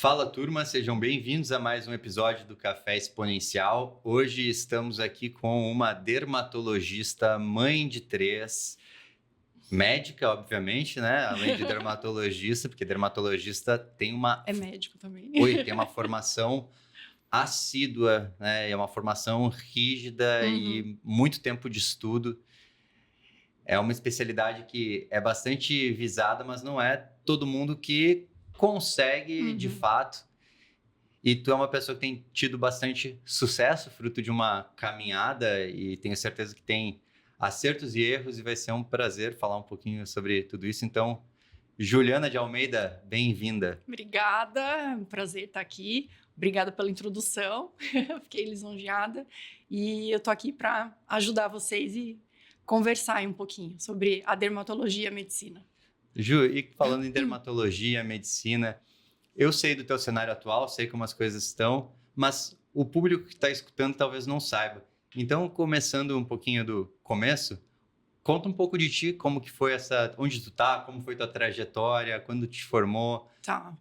Fala, turma, sejam bem-vindos a mais um episódio do Café Exponencial. Hoje estamos aqui com uma dermatologista, mãe de três, médica, obviamente, né? Além de dermatologista, porque dermatologista tem uma... É médico também. Tem uma formação assídua, né? É uma formação rígida Uhum, e muito tempo de estudo. É uma especialidade que é bastante visada, mas não é todo mundo que consegue, de uhum. fato. E tu é uma pessoa que tem tido bastante sucesso, fruto de uma caminhada, e tenho certeza que tem acertos e erros, e vai ser um prazer falar um pouquinho sobre tudo isso. Então, Juliana de Almeida, bem-vinda. Obrigada, é um prazer estar aqui. Obrigada pela introdução, fiquei lisonjeada. E eu tô aqui para ajudar vocês e conversar aí um pouquinho sobre a dermatologia e a medicina. Ju, e falando em dermatologia, medicina, eu sei do teu cenário atual, sei como as coisas estão, mas o público que está escutando talvez não saiba. Então, começando um pouquinho do começo, conta um pouco de ti, como que foi onde tu tá, como foi tua trajetória, quando te formou. Tá.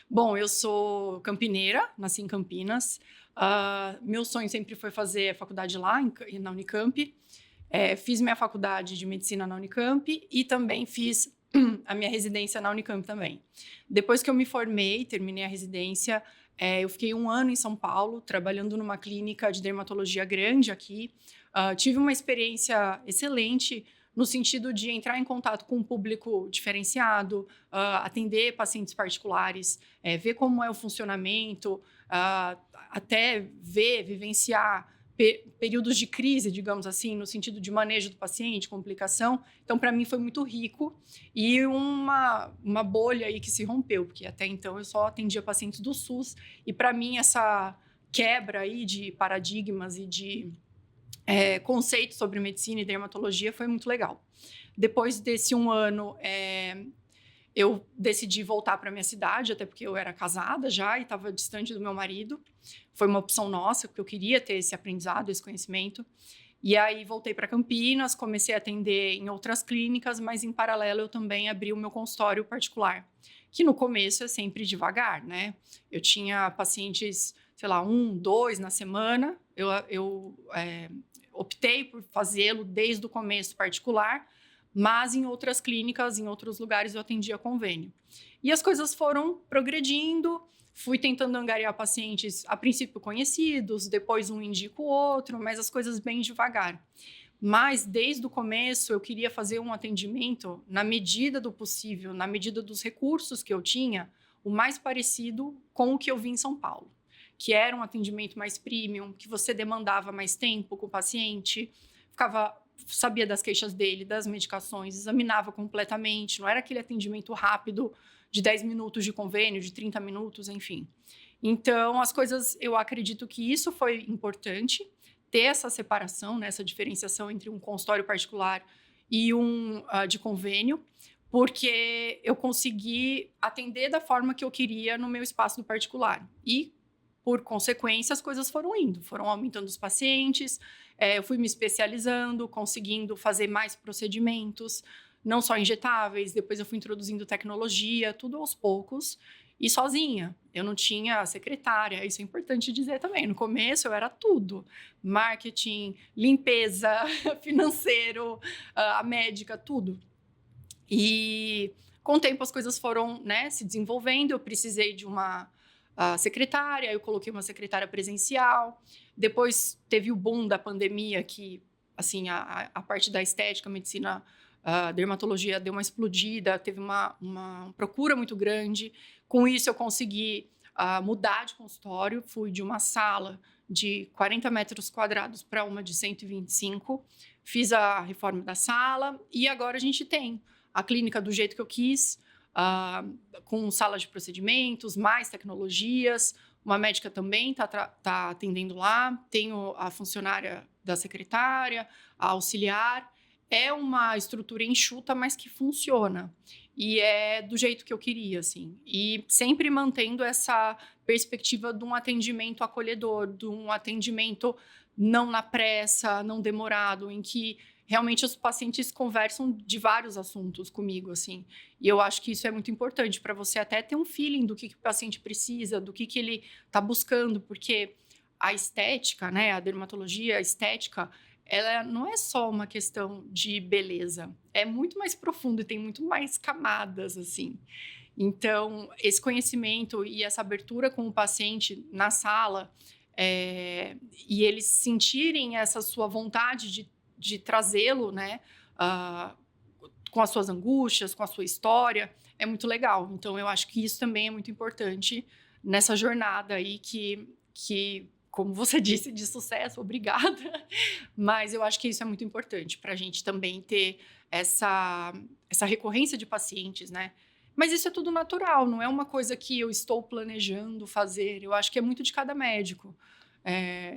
Bom, eu sou campineira, nasci em Campinas. Meu sonho sempre foi fazer a faculdade lá na Unicamp. Fiz minha faculdade de medicina na Unicamp e também fiz a minha residência na Unicamp também. Depois que eu me formei, terminei a residência, eu fiquei um ano em São Paulo, trabalhando numa clínica de dermatologia grande aqui. Tive uma experiência excelente no sentido de entrar em contato com um público diferenciado, atender pacientes particulares, ver como é o funcionamento, até vivenciar períodos de crise, digamos assim, no sentido de manejo do paciente, complicação. Então, para mim, foi muito rico e uma bolha aí que se rompeu, porque até então eu só atendia pacientes do SUS e, para mim, essa quebra aí de paradigmas e de conceitos sobre medicina e dermatologia foi muito legal. Depois desse um ano, eu decidi voltar para minha cidade, até porque eu era casada já e estava distante do meu marido. Foi uma opção nossa, porque eu queria ter esse aprendizado, esse conhecimento. E aí voltei para Campinas, comecei a atender em outras clínicas, mas em paralelo eu também abri o meu consultório particular, que no começo é sempre devagar, né? Eu tinha pacientes, sei lá, um, dois na semana. Eu optei por fazê-lo desde o começo particular, mas em outras clínicas, em outros lugares eu atendia convênio. E as coisas foram progredindo, fui tentando angariar pacientes, a princípio conhecidos, depois um indica o outro, mas as coisas bem devagar. Mas desde o começo eu queria fazer um atendimento na medida do possível, na medida dos recursos que eu tinha, o mais parecido com o que eu vi em São Paulo, que era um atendimento mais premium, que você demandava mais tempo com o paciente, sabia das queixas dele, das medicações, examinava completamente, não era aquele atendimento rápido de 10 minutos de convênio, de 30 minutos, enfim. Então, as coisas, eu acredito que isso foi importante, ter essa separação, né, essa diferenciação entre um consultório particular e um de convênio, porque eu consegui atender da forma que eu queria no meu espaço do particular. E, por consequência, as coisas foram indo, foram aumentando os pacientes, eu fui me especializando, conseguindo fazer mais procedimentos, não só injetáveis, depois eu fui introduzindo tecnologia, tudo aos poucos, e sozinha. Eu não tinha secretária, isso é importante dizer também. No começo eu era tudo: marketing, limpeza, financeiro, a médica, tudo. E com o tempo as coisas foram, né, se desenvolvendo, eu precisei de uma secretária, eu coloquei uma secretária presencial. Depois teve o boom da pandemia, que assim, a parte da estética, medicina, dermatologia deu uma explodida, teve uma procura muito grande. Com isso eu consegui mudar de consultório, fui de uma sala de 40 metros quadrados para uma de 125, fiz a reforma da sala e agora a gente tem a clínica do jeito que eu quis, com sala de procedimentos, mais tecnologias. Uma médica também tá atendendo lá, tenho a funcionária da secretária, a auxiliar. É uma estrutura enxuta, mas que funciona. E é do jeito que eu queria, assim. E sempre mantendo essa perspectiva de um atendimento acolhedor, de um atendimento não na pressa, não demorado, em que realmente os pacientes conversam de vários assuntos comigo, assim. E eu acho que isso é muito importante para você até ter um feeling do que o paciente precisa, do que ele está buscando, porque a estética, né, a dermatologia, a estética, ela não é só uma questão de beleza, é muito mais profundo e tem muito mais camadas, assim. Então, esse conhecimento e essa abertura com o paciente na sala, e eles sentirem essa sua vontade de trazê-lo, né, ah, com as suas angústias, com a sua história, é muito legal. Então, eu acho que isso também é muito importante nessa jornada aí que como você disse, de sucesso, obrigada. Mas eu acho que isso é muito importante para a gente também ter essa recorrência de pacientes, né? Mas isso é tudo natural, não é uma coisa que eu estou planejando fazer. Eu acho que é muito de cada médico.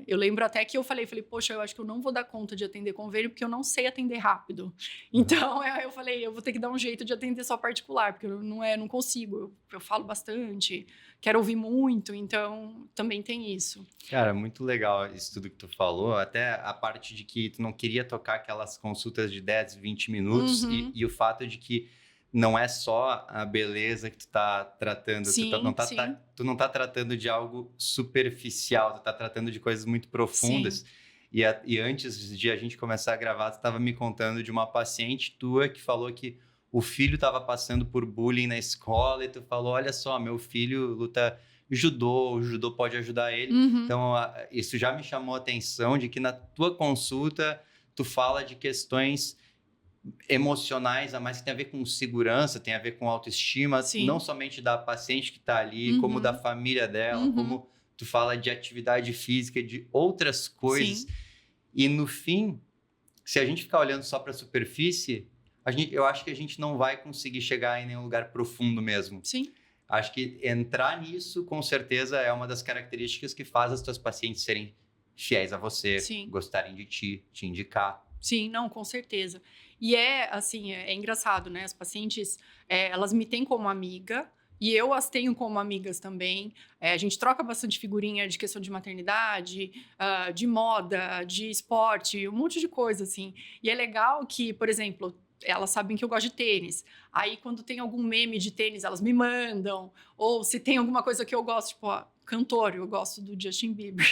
Eu lembro até que eu falei, poxa, eu acho que eu não vou dar conta de atender convênio porque eu não sei atender rápido. Então, eu falei, eu vou ter que dar um jeito de atender só particular, porque eu não consigo. Eu falo bastante, quero ouvir muito, então também tem isso. Cara, muito legal isso tudo que tu falou, até a parte de que tu não queria tocar aquelas consultas de 10, 20 minutos Uhum. e o fato de que não é só a beleza que tu tá tratando, Sim, sim, tu não tá tratando de algo superficial, tu tá tratando de coisas muito sim. profundas. E antes de a gente começar a gravar, tu estava me contando de uma paciente tua que falou que o filho estava passando por bullying na escola e tu falou, olha só, meu filho luta judô, o judô pode ajudar ele. Uhum. Então, isso já me chamou a atenção de que na tua consulta tu fala de questões emocionais, a mais que tem a ver com segurança, tem a ver com autoestima, não Sim. somente da paciente que está ali, como da Uhum. família dela, Uhum. como tu fala de atividade física, de outras coisas. Sim, E no fim, se a gente ficar olhando só para a superfície, eu acho que a gente não vai conseguir chegar em nenhum lugar profundo mesmo. sim, Acho que entrar nisso, com certeza, é uma das características que faz as tuas pacientes serem fiéis a você, sim. gostarem de ti, te indicar. Sim, não, com certeza. E assim, é engraçado, né? As pacientes, elas me têm como amiga e eu as tenho como amigas também. A gente troca bastante figurinha de questão de maternidade, de moda, de esporte, um monte de coisa, assim. E é legal que, por exemplo, elas sabem que eu gosto de tênis. Aí, quando tem algum meme de tênis, elas me mandam. Ou se tem alguma coisa que eu gosto, tipo, cantor, eu gosto do Justin Bieber.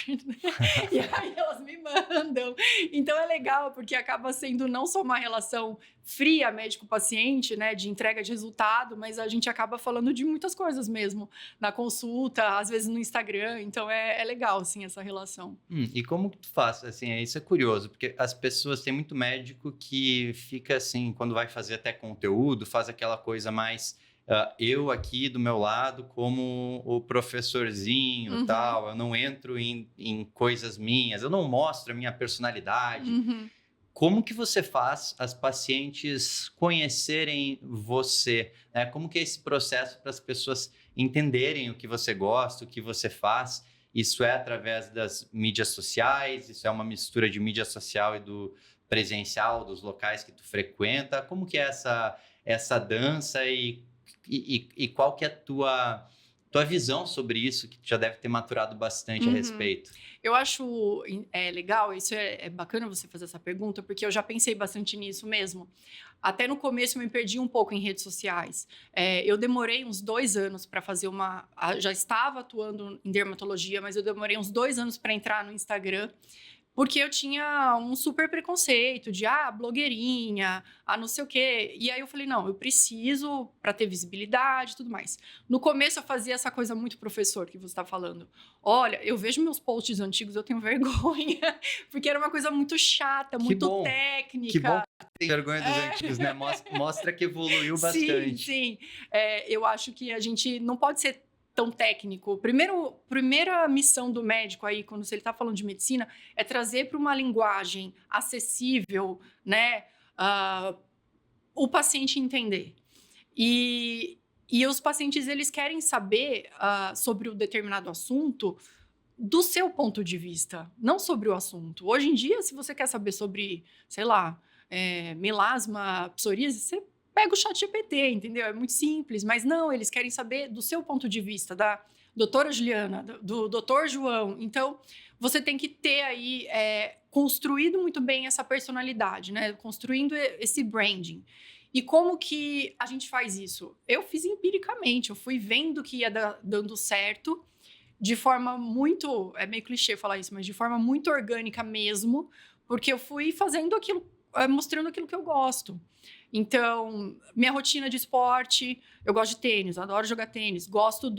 E aí elas me mandam. Então é legal, porque acaba sendo não só uma relação fria médico-paciente, né, de entrega de resultado, mas a gente acaba falando de muitas coisas mesmo, na consulta, às vezes no Instagram, então é legal, assim, essa relação. E como que tu faz? Assim, isso é curioso, porque as pessoas, tem muito médico que fica assim, quando vai fazer até conteúdo, faz aquela coisa mais, eu aqui do meu lado como o professorzinho, Uhum, tal, eu não entro em coisas minhas, eu não mostro a minha personalidade. uhum. Como que você faz as pacientes conhecerem você, né? Como que é esse processo para as pessoas entenderem o que você gosta, o que você faz? Isso é através das mídias sociais? Isso é uma mistura de mídia social e do presencial, dos locais que tu frequenta? Como que é essa dança e qual que é a tua visão sobre isso, que tu já deve ter maturado bastante a Uhum. respeito? Eu acho legal, isso é bacana você fazer essa pergunta, porque eu já pensei bastante nisso mesmo. Até no começo eu me perdi um pouco em redes sociais. Eu demorei uns 2 anos para fazer já estava atuando em dermatologia, mas eu demorei uns 2 anos para entrar no Instagram. Porque eu tinha um super preconceito de, blogueirinha, não sei o quê. E aí eu falei, não, eu preciso para ter visibilidade e tudo mais. No começo eu fazia essa coisa muito professor que você está falando. Olha, eu vejo meus posts antigos, eu tenho vergonha, porque era uma coisa muito chata, Que muito bom! Que bom técnica. que tem vergonha dos É. antigos, né? Mostra que evoluiu Sim, bastante. sim. Eu acho que a gente não pode ser tão técnico. Primeira missão do médico aí, quando ele está falando de medicina, é trazer para uma linguagem acessível, né, o paciente entender. E os pacientes, eles querem saber sobre o determinado assunto do seu ponto de vista, não sobre o assunto. Hoje em dia, se você quer saber sobre, sei lá, melasma, psoríase, você pega o chat GPT, entendeu? É muito simples, mas não, eles querem saber do seu ponto de vista, doutora Juliana, do doutor João. Então, você tem que ter aí construído muito bem essa personalidade, né? Construindo esse branding. E como que a gente faz isso? Eu fiz empiricamente, eu fui vendo que ia dando certo de forma muito... É meio clichê falar isso, mas de forma muito orgânica mesmo, porque eu fui fazendo aquilo, mostrando aquilo que eu gosto. Então, minha rotina de esporte, eu gosto de tênis, adoro jogar tênis, gosto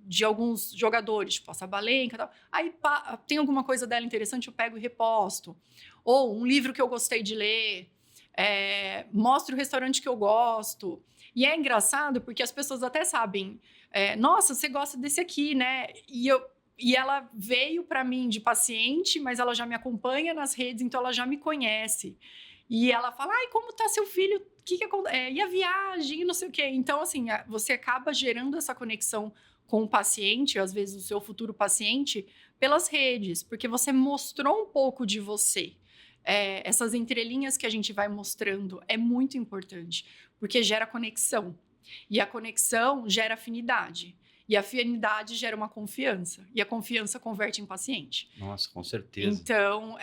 de alguns jogadores, tipo a Sabalenka e tal. Aí tem alguma coisa dela interessante, eu pego e reposto. Ou um livro que eu gostei de ler, mostro o restaurante que eu gosto. E é engraçado porque as pessoas até sabem, nossa, você gosta desse aqui, né? E ela veio para mim de paciente, mas ela já me acompanha nas redes, então ela já me conhece. E ela fala, ai, como tá seu filho? E a viagem? E não sei o quê. Então, assim, você acaba gerando essa conexão com o paciente, às vezes o seu futuro paciente, pelas redes, porque você mostrou um pouco de você. Essas entrelinhas que a gente vai mostrando é muito importante, porque gera conexão. E a conexão gera afinidade. E a afinidade gera uma confiança. E a confiança converte em paciente. Nossa, com certeza. Então,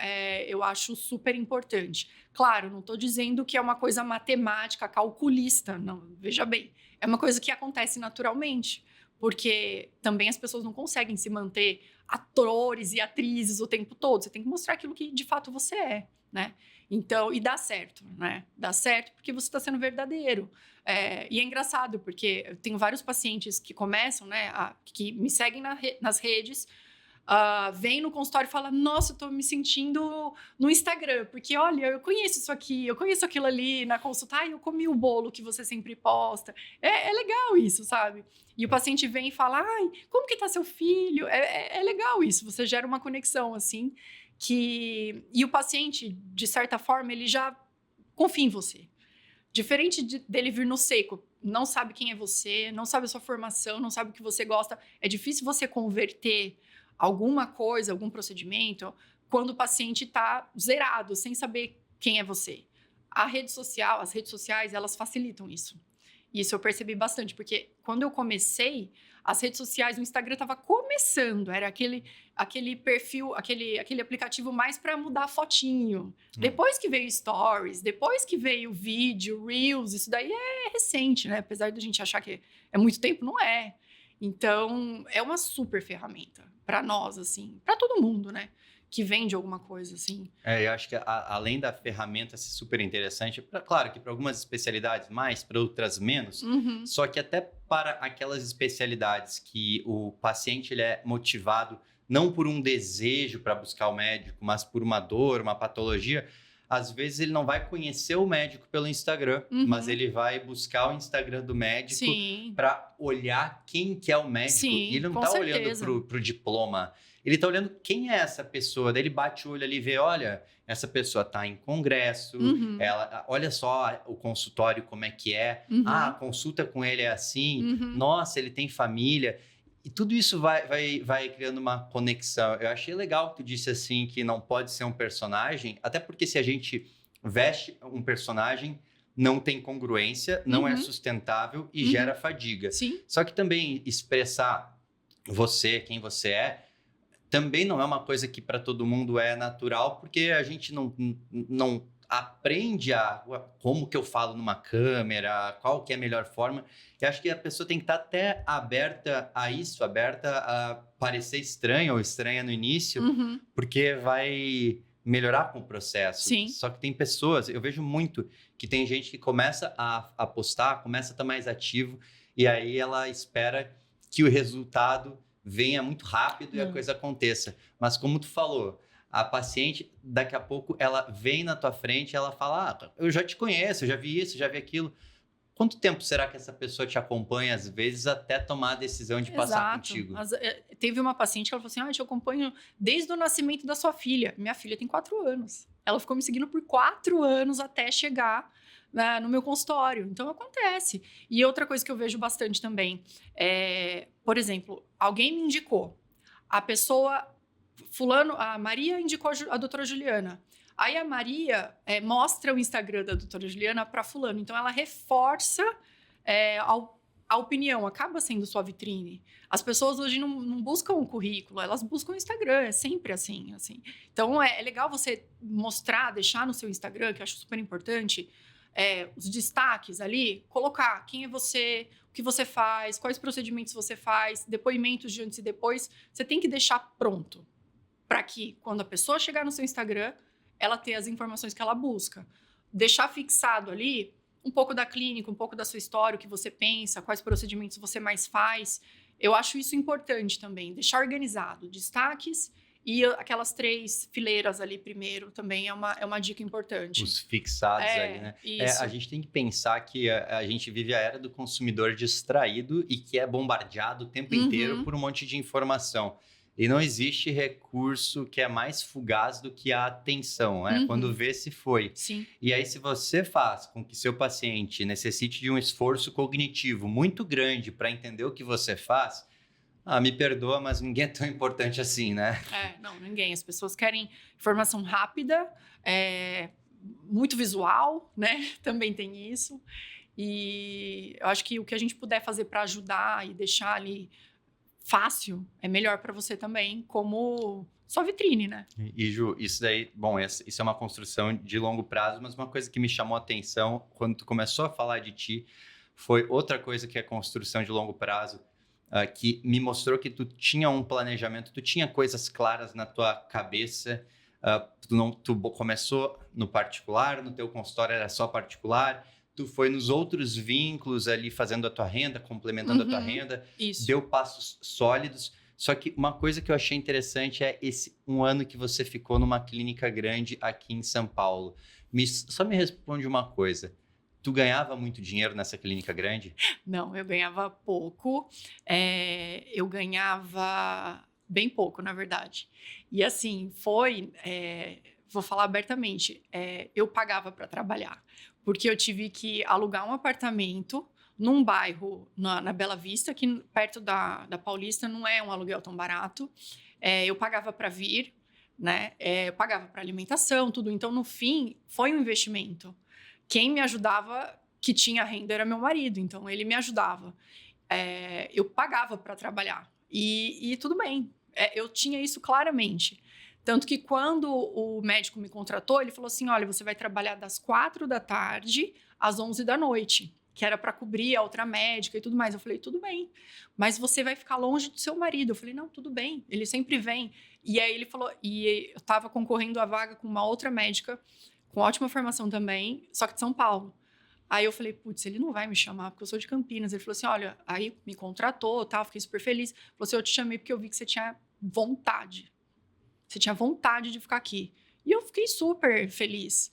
eu acho super importante. Claro, não estou dizendo que é uma coisa matemática, calculista. Não, veja bem. É uma coisa que acontece naturalmente. Porque também as pessoas não conseguem se manter atores e atrizes o tempo todo. Você tem que mostrar aquilo que de fato você é, né? Então, e dá certo, né? Dá certo porque você está sendo verdadeiro. E é engraçado, porque eu tenho vários pacientes que começam, né, que me seguem nas redes, vem no consultório e fala, nossa, eu tô me sentindo no Instagram, porque, olha, eu conheço isso aqui, eu conheço aquilo ali na consulta, eu comi o bolo que você sempre posta. É legal isso, sabe? E o paciente vem e fala, ai, como que tá seu filho? É legal isso, você gera uma conexão, assim, e o paciente, de certa forma, ele já confia em você. Diferente dele vir no seco, não sabe quem é você, não sabe a sua formação, não sabe o que você gosta. É difícil você converter alguma coisa, algum procedimento, quando o paciente está zerado, sem saber quem é você. As redes sociais, elas facilitam isso. Isso eu percebi bastante, porque quando eu comecei, as redes sociais, o Instagram estava começando, era aquele perfil, aquele aplicativo mais para mudar fotinho. Depois que veio Stories, depois que veio vídeo, Reels, isso daí é recente, né? Apesar de a gente achar que é muito tempo, não é. Então, é uma super ferramenta para nós, assim, para todo mundo, né? Que vende alguma coisa, assim. Eu acho que além da ferramenta ser super interessante, claro que para algumas especialidades mais, para outras menos, só que até para aquelas especialidades que o paciente ele é motivado não por um desejo para buscar o médico, mas por uma dor, uma patologia, às vezes ele não vai conhecer o médico pelo Instagram, mas ele vai buscar o Instagram do médico para olhar quem que é o médico. Sim, e ele não está olhando para o diploma. Ele está olhando quem é essa pessoa. Daí ele bate o olho ali e vê, olha, essa pessoa está em congresso, olha só o consultório como é que é. A consulta com ele é assim. Nossa, ele tem família. E tudo isso vai criando uma conexão. Eu achei legal que tu disse assim que não pode ser um personagem, até porque se a gente veste um personagem, não tem congruência, não é sustentável e gera fadiga. Sim. Só que também expressar você, quem você é, também não é uma coisa que para todo mundo é natural, porque a gente não aprende como que eu falo numa câmera, qual que é a melhor forma. Eu acho que a pessoa tem que estar até aberta a isso, aberta a parecer estranha ou estranha no início, porque vai melhorar com o processo. Sim. Só que tem pessoas, eu vejo muito, que tem gente que começa a postar, começa a estar mais ativo, e aí ela espera que o resultado venha muito rápido e a coisa aconteça. Mas como tu falou, a paciente, daqui a pouco, ela vem na tua frente e ela fala, eu já te conheço, eu já vi isso, já vi aquilo. Quanto tempo será que essa pessoa te acompanha, às vezes, até tomar a decisão de passar contigo? Teve uma paciente que ela falou assim, eu te acompanho desde o nascimento da sua filha. Minha filha tem 4 anos. Ela ficou me seguindo por 4 anos até chegar no meu consultório. Então, acontece. E outra coisa que eu vejo bastante também, por exemplo, alguém me indicou. A pessoa, a Maria indicou a doutora Juliana. Aí a Maria mostra o Instagram da doutora Juliana para fulano. Então, ela reforça a opinião acaba sendo sua vitrine. As pessoas hoje não buscam o currículo, elas buscam o Instagram, é sempre assim. Então, é legal você mostrar, deixar no seu Instagram, que eu acho super importante, os destaques ali, colocar quem é você, o que você faz, quais procedimentos você faz, depoimentos de antes e depois. Você tem que deixar pronto, para que, quando a pessoa chegar no seu Instagram, ela tenha as informações que ela busca. Deixar fixado ali um pouco da clínica, um pouco da sua história, o que você pensa, quais procedimentos você mais faz. Eu acho isso importante também, deixar organizado, destaques e aquelas 3 fileiras ali primeiro também é uma dica importante. Os fixados ali, né? Isso. A gente tem que pensar que a gente vive a era do consumidor distraído e que é bombardeado o tempo inteiro por um monte de informação. E não existe recurso que é mais fugaz do que a atenção, né? Quando vê, se foi. Sim. E aí, se você faz com que seu paciente necessite de um esforço cognitivo muito grande para entender o que você faz, me perdoa, mas ninguém é tão importante assim, né? Não, ninguém. As pessoas querem informação rápida, muito visual, né? Também tem isso. E eu acho que o que a gente puder fazer para ajudar e deixar ali fácil é melhor para você também, como sua vitrine, né? E Ju, isso daí, bom, isso é uma construção de longo prazo, mas uma coisa que me chamou a atenção quando tu começou a falar de ti foi outra coisa que é construção de longo prazo, que me mostrou que tu tinha um planejamento, tu tinha coisas claras na tua cabeça, tu começou no particular, no teu consultório era só particular, tu foi nos outros vínculos ali fazendo a tua renda, complementando a tua renda, Isso. deu passos sólidos. Só que uma coisa que eu achei interessante é esse um ano que você ficou numa clínica grande aqui em São Paulo. Só me responde uma coisa. Tu ganhava muito dinheiro nessa clínica grande? Não, eu ganhava pouco. Eu ganhava bem pouco, na verdade. E assim, vou falar abertamente, eu pagava para trabalhar. Porque eu tive que alugar um apartamento num bairro, na Bela Vista, que perto da Paulista não é um aluguel tão barato. Eu pagava para vir, né? Eu pagava para alimentação, tudo. Então, no fim, foi um investimento. Quem me ajudava, que tinha renda, era meu marido. Então, ele me ajudava. Eu pagava para trabalhar. E tudo bem. Eu tinha isso claramente. Tanto que quando o médico me contratou, ele falou assim, olha, você vai trabalhar das 4 da tarde às 11 da noite, que era para cobrir a outra médica e tudo mais. Eu falei, tudo bem, mas você vai ficar longe do seu marido. Eu falei, não, tudo bem, ele sempre vem. E aí ele falou, e eu estava concorrendo à vaga com uma outra médica, com ótima formação também, só que de São Paulo. Aí eu falei, putz, ele não vai me chamar, porque eu sou de Campinas. Ele falou assim, olha, aí me contratou, tal, fiquei super feliz. Ele falou assim, eu te chamei porque eu vi que você tinha vontade. Você tinha vontade de ficar aqui. E eu fiquei super feliz.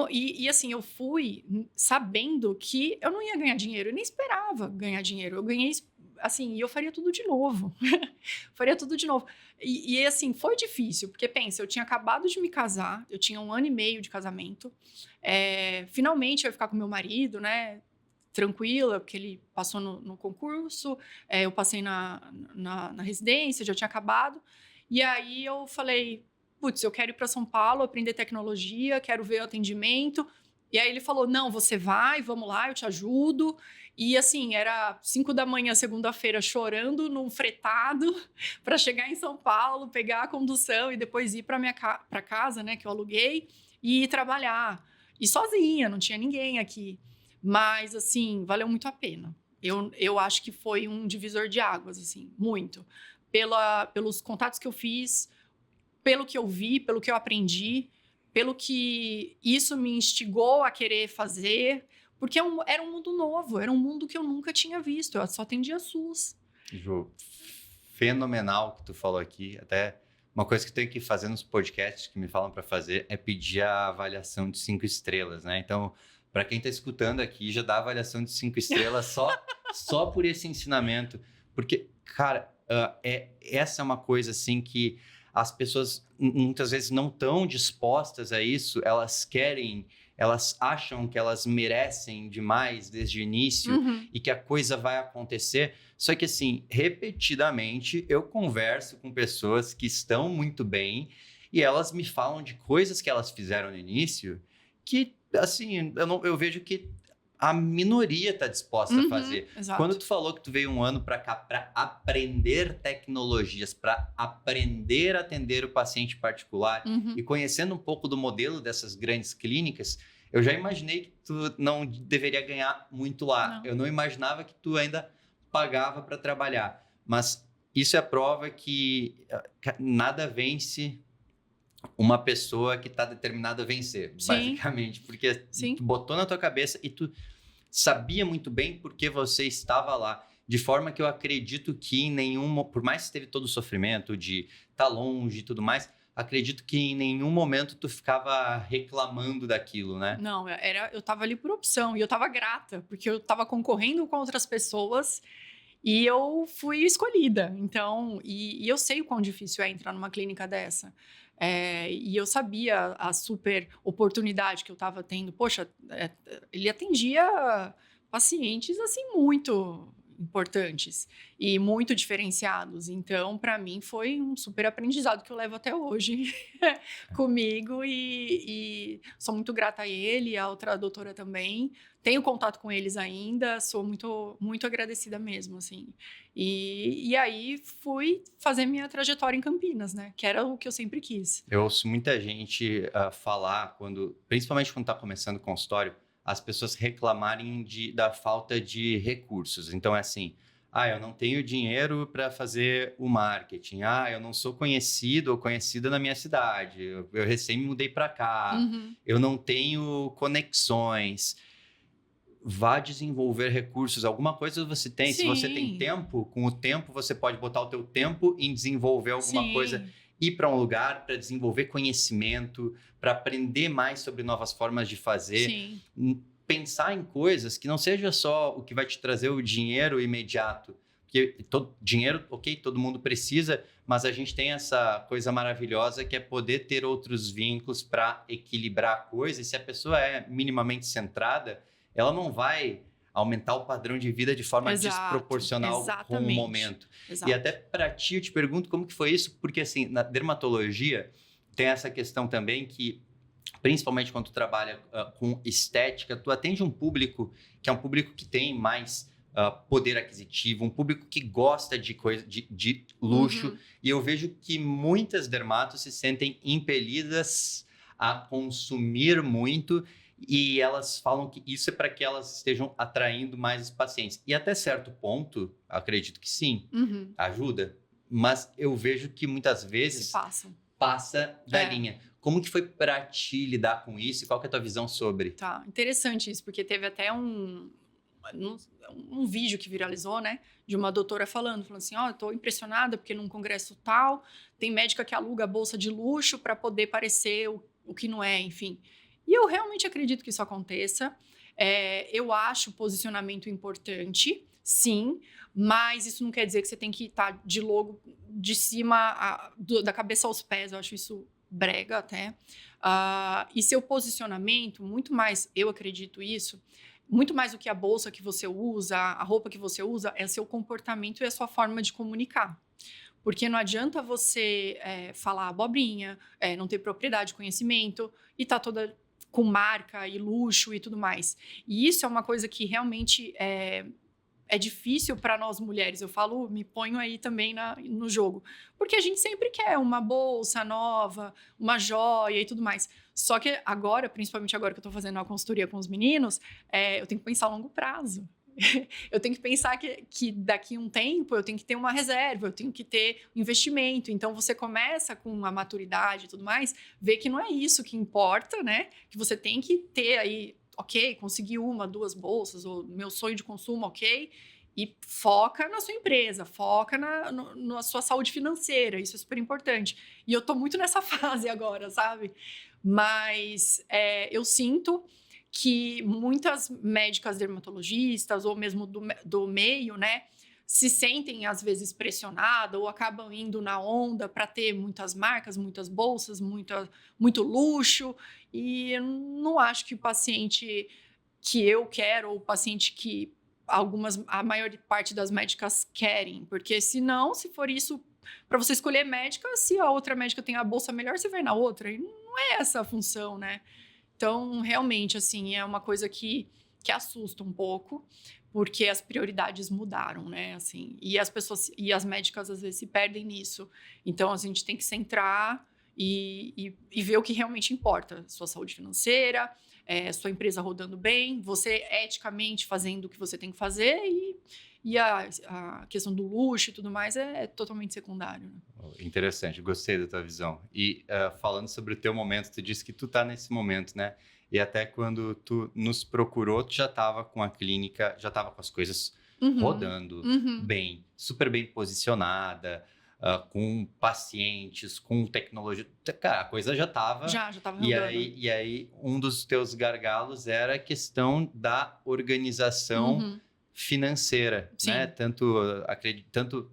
E assim, eu fui sabendo que eu não ia ganhar dinheiro. Eu nem esperava ganhar dinheiro. Eu ganhei, assim, e eu faria tudo de novo. Faria tudo de novo. E assim, foi difícil. Porque, pensa, eu tinha acabado de me casar. Eu tinha 1 ano e meio de casamento. Finalmente, eu ia ficar com meu marido, né? Tranquila, porque ele passou no concurso. Eu passei na residência, já tinha acabado. E aí eu falei, putz, eu quero ir para São Paulo, aprender tecnologia, quero ver o atendimento. E aí ele falou, não, você vai, vamos lá, eu te ajudo. E assim, era 5 da manhã, segunda-feira, chorando num fretado para chegar em São Paulo, pegar a condução e depois ir para casa, né, que eu aluguei, e ir trabalhar. E sozinha, não tinha ninguém aqui. Mas assim, valeu muito a pena. Eu acho que foi um divisor de águas, assim, muito. Pelos contatos que eu fiz, pelo que eu vi, pelo que eu aprendi, pelo que isso me instigou a querer fazer, porque era um mundo novo, era um mundo que eu nunca tinha visto, eu só atendia SUS. Ju, fenomenal que tu falou aqui, até uma coisa que eu tenho que fazer nos podcasts que me falam para fazer é pedir a avaliação de 5 estrelas, né? Então, para quem está escutando aqui, já dá a avaliação de 5 estrelas só por esse ensinamento, porque, cara, essa é uma coisa assim que as pessoas muitas vezes não estão dispostas a isso, elas acham que elas merecem demais desde o início e que a coisa vai acontecer. Só que assim, repetidamente eu converso com pessoas que estão muito bem e elas me falam de coisas que elas fizeram no início que, assim, eu vejo que a minoria está disposta a fazer. Exato. Quando tu falou que tu veio um ano para cá para aprender tecnologias, para aprender a atender o paciente particular e conhecendo um pouco do modelo dessas grandes clínicas, eu já imaginei que tu não deveria ganhar muito lá. Não. Eu não imaginava que tu ainda pagava para trabalhar. Mas isso é a prova que nada vence uma pessoa que está determinada a vencer, Sim. basicamente. Porque Sim. tu botou na tua cabeça e tu sabia muito bem porque você estava lá. De forma que eu acredito que em nenhum... Por mais que teve todo o sofrimento de estar longe e tudo mais, acredito que em nenhum momento tu ficava reclamando daquilo, né? Não, eu tava ali por opção e eu tava grata, porque eu tava concorrendo com outras pessoas e eu fui escolhida. Então, e eu sei o quão difícil é entrar numa clínica dessa. E eu sabia a super oportunidade que eu estava tendo. Poxa, ele atendia pacientes, assim, muito importantes e muito diferenciados. Então, para mim, foi um super aprendizado que eu levo até hoje comigo e sou muito grata a ele, a outra doutora também. Tenho contato com eles ainda, sou muito, muito agradecida mesmo, assim. E aí fui fazer minha trajetória em Campinas, né? Que era o que eu sempre quis. Eu ouço muita gente falar, principalmente quando está começando o consultório, as pessoas reclamarem da falta de recursos. Então, é assim, eu não tenho dinheiro para fazer o marketing. Eu não sou conhecido ou conhecida na minha cidade. Eu recém me mudei para cá. Eu não tenho conexões. Vá desenvolver recursos. Alguma coisa você tem. Sim. Se você tem tempo, com o tempo você pode botar o teu tempo em desenvolver alguma coisa. Ir para um lugar para desenvolver conhecimento, para aprender mais sobre novas formas de fazer. Sim. Pensar em coisas que não seja só o que vai te trazer o dinheiro imediato. Porque dinheiro, ok, todo mundo precisa, mas a gente tem essa coisa maravilhosa que é poder ter outros vínculos para equilibrar a coisa. E se a pessoa é minimamente centrada, ela não vai aumentar o padrão de vida de forma desproporcional com o momento. Exato. E até para ti, eu te pergunto como que foi isso, porque assim, na dermatologia tem essa questão também que, principalmente quando tu trabalha com estética, tu atende um público que é um público que tem mais poder aquisitivo, um público que gosta de coisa de luxo, e eu vejo que muitas dermatos se sentem impelidas a consumir muito. E elas falam que isso é para que elas estejam atraindo mais os pacientes. E até certo ponto, acredito que sim, ajuda. Mas eu vejo que muitas vezes passa da linha. Como que foi para ti lidar com isso? E qual que é a tua visão sobre? Tá, interessante isso, porque teve até um vídeo que viralizou, né? De uma doutora falando assim, eu tô impressionada porque num congresso tal, tem médica que aluga a bolsa de luxo para poder parecer o que não é, enfim. E eu realmente acredito que isso aconteça. Eu acho o posicionamento importante, sim, mas isso não quer dizer que você tem que estar de logo de cima, da cabeça aos pés. Eu acho isso brega até. E seu posicionamento, muito mais, eu acredito isso, muito mais do que a bolsa que você usa, a roupa que você usa, é seu comportamento e a sua forma de comunicar. Porque não adianta você falar abobrinha, não ter propriedade, conhecimento e tá toda com marca e luxo e tudo mais. E isso é uma coisa que realmente é difícil para nós mulheres. Eu falo, me ponho aí também no jogo. Porque a gente sempre quer uma bolsa nova, uma joia e tudo mais. Só que agora, principalmente agora que eu estou fazendo a consultoria com os meninos, eu tenho que pensar a longo prazo. Eu tenho que pensar que daqui a um tempo eu tenho que ter uma reserva, eu tenho que ter um investimento. Então, você começa com a maturidade e tudo mais, vê que não é isso que importa, né? Que você tem que ter aí, ok, conseguir 1, 2 bolsas, ou meu sonho de consumo, ok, e foca na sua empresa, foca na sua saúde financeira, isso é super importante. E eu tô muito nessa fase agora, sabe? Mas eu sinto que muitas médicas dermatologistas ou mesmo do meio, né, se sentem às vezes pressionadas ou acabam indo na onda para ter muitas marcas, muitas bolsas, muito luxo, e eu não acho que o paciente que eu quero ou o paciente que a maior parte das médicas querem, porque se for isso para você escolher médica, se a outra médica tem a bolsa melhor, você vai na outra, e não é essa a função, né? Então, realmente, assim, é uma coisa que que assusta um pouco, porque as prioridades mudaram, né? Assim, e as pessoas e as médicas às vezes se perdem nisso. Então a gente tem que centrar e ver o que realmente importa: sua saúde financeira, sua empresa rodando bem, você eticamente fazendo o que você tem que fazer e a questão do luxo e tudo mais é totalmente secundário. Né? Interessante, gostei da tua visão. E falando sobre o teu momento, tu disse que tu tá nesse momento, né? E até quando tu nos procurou, tu já estava com a clínica, já estava com as coisas rodando bem, super bem posicionada, com pacientes, com tecnologia. Cara, a coisa já estava. Já estava E rodando. aí, um dos teus gargalos era a questão da organização financeira, Sim. né? Tanto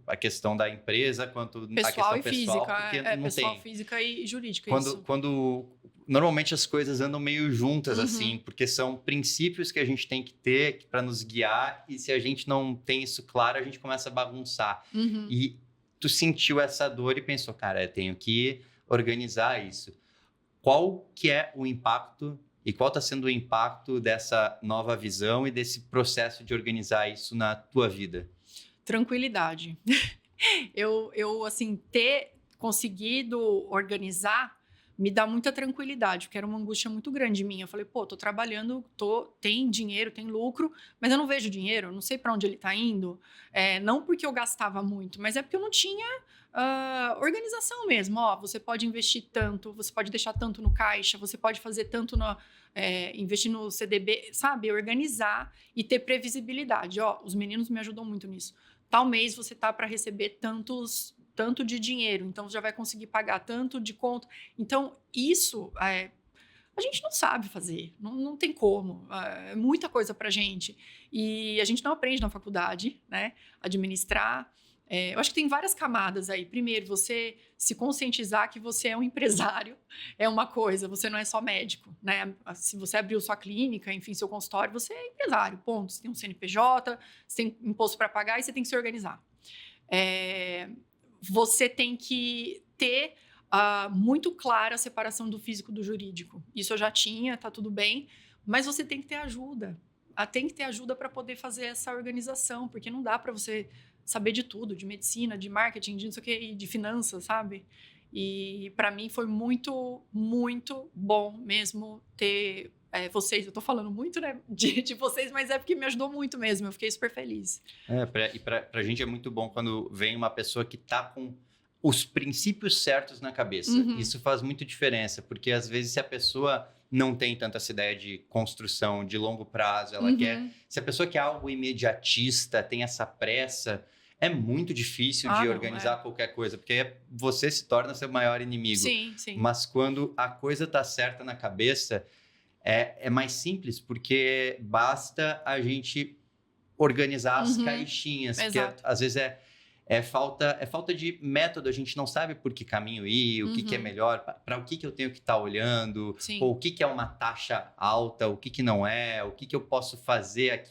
a questão da empresa quanto a Pessoal questão e pessoal, física. porque não Pessoal, tem. física e jurídica, isso. Quando normalmente as coisas andam meio juntas, assim, porque são princípios que a gente tem que ter para nos guiar, e se a gente não tem isso claro, a gente começa a bagunçar. E tu sentiu essa dor e pensou, cara, eu tenho que organizar isso. Qual que é o impacto e qual está sendo o impacto dessa nova visão e desse processo de organizar isso na tua vida? Tranquilidade. Eu assim, ter conseguido organizar me dá muita tranquilidade, porque era uma angústia muito grande minha. Eu falei, pô, tô trabalhando, tem dinheiro, tem lucro, mas eu não vejo dinheiro, eu não sei para onde ele tá indo. Não porque eu gastava muito, mas é porque eu não tinha organização mesmo. Ó, você pode investir tanto, você pode deixar tanto no caixa, você pode fazer tanto investir no CDB, sabe? Organizar e ter previsibilidade. Ó, os meninos me ajudam muito nisso. Tal mês você tá para receber tanto de dinheiro, então você já vai conseguir pagar tanto de conta. Então, isso a gente não sabe fazer, não tem como. É muita coisa pra gente. E a gente não aprende na faculdade, né? Administrar. Eu acho que tem várias camadas aí. Primeiro, você se conscientizar que você é um empresário é uma coisa, você não é só médico, né? Se você abriu sua clínica, enfim, seu consultório, você é empresário, ponto. Você tem um CNPJ, você tem imposto para pagar e você tem que se organizar. Você tem que ter muito clara a separação do físico do jurídico. Isso eu já tinha, tá tudo bem, mas você tem que ter ajuda. Tem que ter ajuda para poder fazer essa organização, porque não dá para você saber de tudo, de medicina, de marketing, de não sei o quê, de finanças, sabe? E para mim foi muito, muito bom mesmo ter vocês. Eu tô falando muito, né, de vocês, mas é porque me ajudou muito mesmo. Eu fiquei super feliz. E pra gente é muito bom quando vem uma pessoa que tá com os princípios certos na cabeça. Isso faz muita diferença, porque às vezes se a pessoa não tem tanto essa ideia de construção de longo prazo, ela quer... Se a pessoa quer algo imediatista, tem essa pressa, é muito difícil de organizar qualquer coisa, porque você se torna seu maior inimigo. Sim. Mas quando a coisa tá certa na cabeça, é mais simples, porque basta a gente organizar as caixinhas, que às vezes é falta de método, a gente não sabe por que caminho ir, o que é melhor, para o que eu tenho que estar olhando, ou o que é uma taxa alta, o que não é, o que eu posso fazer aqui,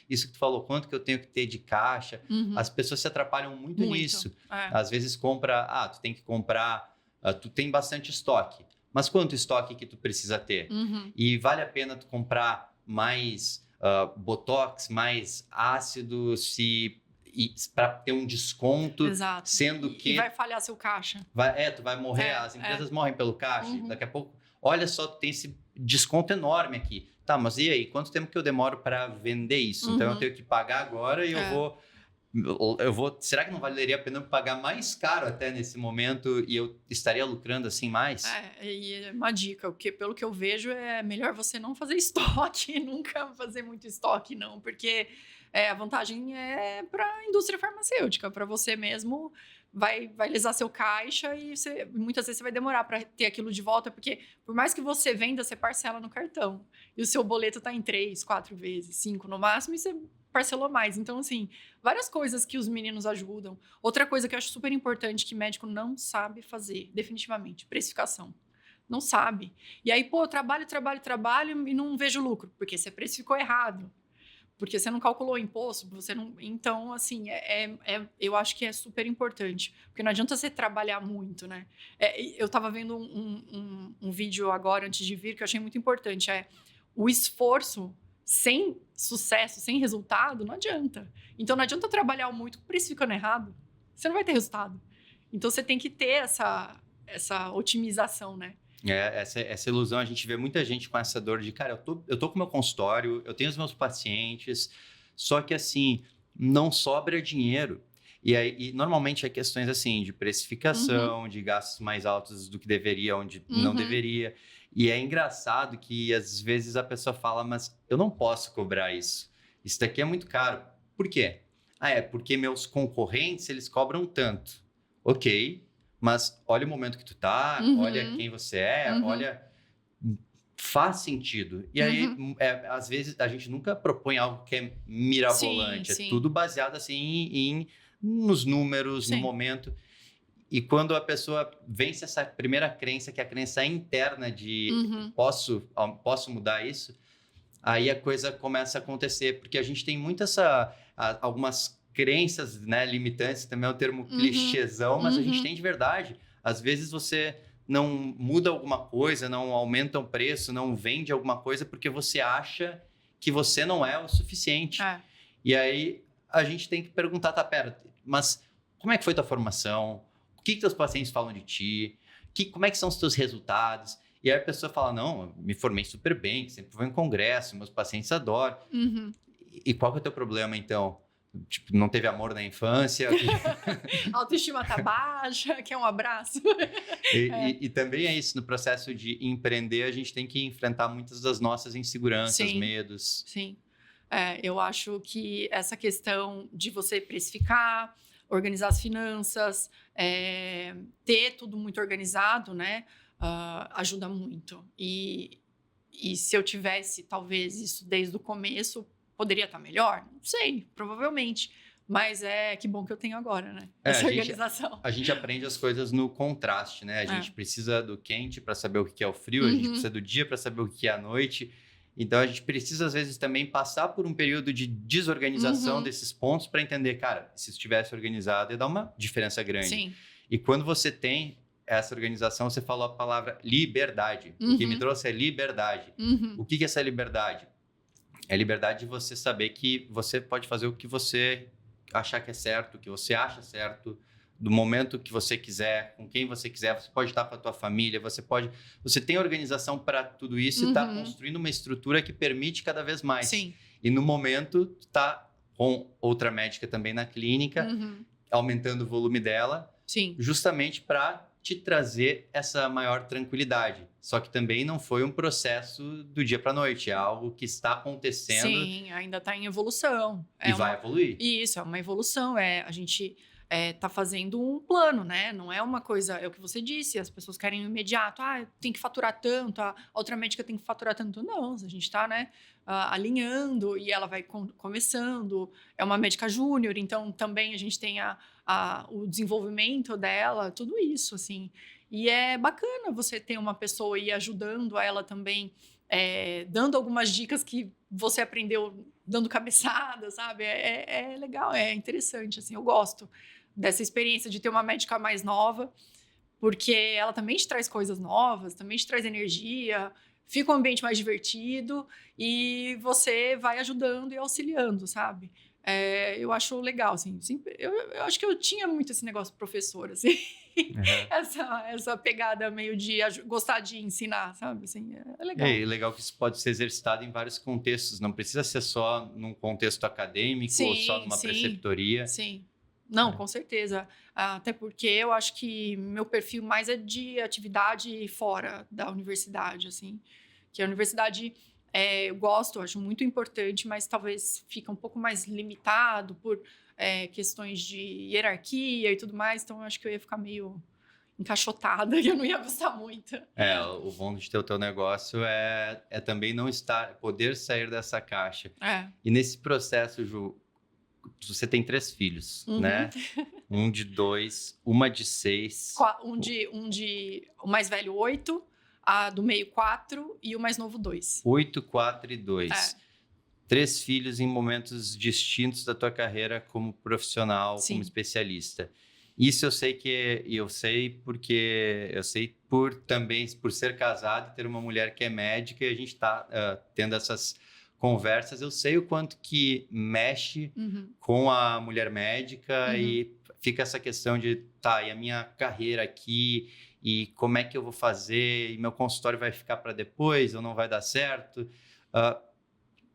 isso que tu falou, quanto que eu tenho que ter de caixa. As pessoas se atrapalham muito nisso. Às vezes tu tem que comprar, tu tem bastante estoque, mas quanto estoque que tu precisa ter? E vale a pena tu comprar mais botox, mais ácido, para ter um desconto, Exato. sendo que... E vai falhar seu caixa. Tu vai morrer, as empresas morrem pelo caixa, daqui a pouco, olha só, tem esse desconto enorme aqui. Tá, mas e aí, quanto tempo que eu demoro para vender isso? Então eu tenho que pagar agora e eu vou... Será que não valeria a pena eu pagar mais caro até nesse momento e eu estaria lucrando assim mais? E é uma dica, porque pelo que eu vejo é melhor você não fazer estoque, nunca fazer muito estoque não, porque a vantagem é para a indústria farmacêutica, para você mesmo vai lesar seu caixa e muitas vezes você vai demorar para ter aquilo de volta, porque por mais que você venda, você parcela no cartão e o seu boleto está em 3, 4 vezes, 5 no máximo e você parcelou mais. Então, assim, várias coisas que os meninos ajudam. Outra coisa que eu acho super importante que médico não sabe fazer, definitivamente, precificação. Não sabe. E aí, pô, trabalho e não vejo lucro, porque você precificou errado. Porque você não calculou o imposto, você não... Então, assim, eu acho que é super importante. Porque não adianta você trabalhar muito, né? Eu estava vendo um vídeo agora, antes de vir, que eu achei muito importante. O esforço sem sucesso, sem resultado, não adianta. Então, não adianta eu trabalhar muito, o preço ficando errado, você não vai ter resultado. Então, você tem que ter essa otimização, né? Essa ilusão, a gente vê muita gente com essa dor de, cara, eu tô com meu consultório, eu tenho os meus pacientes, só que assim, não sobra dinheiro. E aí, normalmente é questões assim, de precificação, de gastos mais altos do que deveria, onde não deveria. E é engraçado que às vezes a pessoa fala, mas eu não posso cobrar isso. Isso daqui é muito caro. Por quê? É porque meus concorrentes, eles cobram tanto. Ok, mas olha o momento que tu tá, olha quem você é, olha... Faz sentido. E aí, às vezes, a gente nunca propõe algo que é mirabolante. Sim. É tudo baseado, assim, nos números, no momento. E quando a pessoa vence essa primeira crença, que é a crença interna de posso mudar isso, aí a coisa começa a acontecer. Porque a gente tem muito algumas crenças, né, limitantes, também é um termo clichêzão, mas a gente tem de verdade. Às vezes você não muda alguma coisa, não aumenta o preço, não vende alguma coisa porque você acha que você não é o suficiente. E aí a gente tem que perguntar, tá, pera, mas como é que foi tua formação? O que teus pacientes falam de ti? Como é que são os teus resultados? E aí a pessoa fala, não, eu me formei super bem, sempre vou em congresso, meus pacientes adoram. E qual que é o teu problema, então? Tipo, não teve amor na infância? A autoestima tá baixa, quer um abraço? E também é isso, no processo de empreender, a gente tem que enfrentar muitas das nossas inseguranças, medos. Sim, eu acho que essa questão de você precificar, organizar as finanças, ter tudo muito organizado, né, ajuda muito. E se eu tivesse, talvez, isso desde o começo, poderia estar melhor? Não sei, provavelmente. Mas que bom que eu tenho agora, né? Essa organização. A gente aprende as coisas no contraste, né? A gente precisa do quente para saber o que é o frio, a gente precisa do dia para saber o que é a noite. Então, a gente precisa, às vezes, também passar por um período de desorganização desses pontos para entender, cara, se estivesse organizado, ia dar uma diferença grande. Sim. E quando você tem essa organização, você falou a palavra liberdade. O que me trouxe é liberdade. O que é essa liberdade? É a liberdade de você saber que você pode fazer o que você achar que é certo, o que você acha certo, do momento que você quiser, com quem você quiser. Você pode estar com a tua família, você tem organização para tudo isso e está construindo uma estrutura que permite cada vez mais. Sim. E no momento, está com outra médica também na clínica, aumentando o volume dela, justamente para te trazer essa maior tranquilidade. Só que também não foi um processo do dia para a noite, é algo que está acontecendo. Sim, ainda está em evolução. E vai evoluir. Isso, é uma evolução. A gente está fazendo um plano, né? Não é uma coisa, é o que você disse, as pessoas querem o imediato. Tem que faturar tanto, a outra médica tem que faturar tanto. Não, a gente está, né, alinhando e ela vai começando. É uma médica júnior, então também a gente tem o desenvolvimento dela, tudo isso, assim. E é bacana você ter uma pessoa aí ajudando ela também, dando algumas dicas que você aprendeu dando cabeçada, sabe? É legal, é interessante, assim, eu gosto dessa experiência de ter uma médica mais nova, porque ela também te traz coisas novas, também te traz energia, fica um ambiente mais divertido e você vai ajudando e auxiliando, sabe? Eu acho legal, assim. Eu acho que eu tinha muito esse negócio professor, assim. Essa pegada meio de gostar de ensinar, sabe? Assim, é legal. É legal que isso pode ser exercitado em vários contextos. Não precisa ser só num contexto acadêmico ou só numa preceptoria. Sim. Não, com certeza. Até porque eu acho que meu perfil mais é de atividade fora da universidade, assim. Que a universidade... eu gosto, acho muito importante, mas talvez fica um pouco mais limitado por questões de hierarquia e tudo mais, então eu acho que eu ia ficar meio encaixotada e eu não ia gostar muito. O bom de ter o teu negócio é também não poder sair dessa caixa. E nesse processo, Ju, você tem 3 filhos, né? Um de 2, uma de 6. O mais velho, 8. A do meio, 4, e o mais novo, 2. 8, 4 e 2. 3 filhos em momentos distintos da tua carreira como profissional, como especialista. Isso eu sei porque eu sei por ser casado e ter uma mulher que é médica, e a gente está tendo essas conversas, eu sei o quanto que mexe com a mulher médica e fica essa questão de, tá, e a minha carreira aqui, e como é que eu vou fazer, e meu consultório vai ficar para depois, ou não vai dar certo.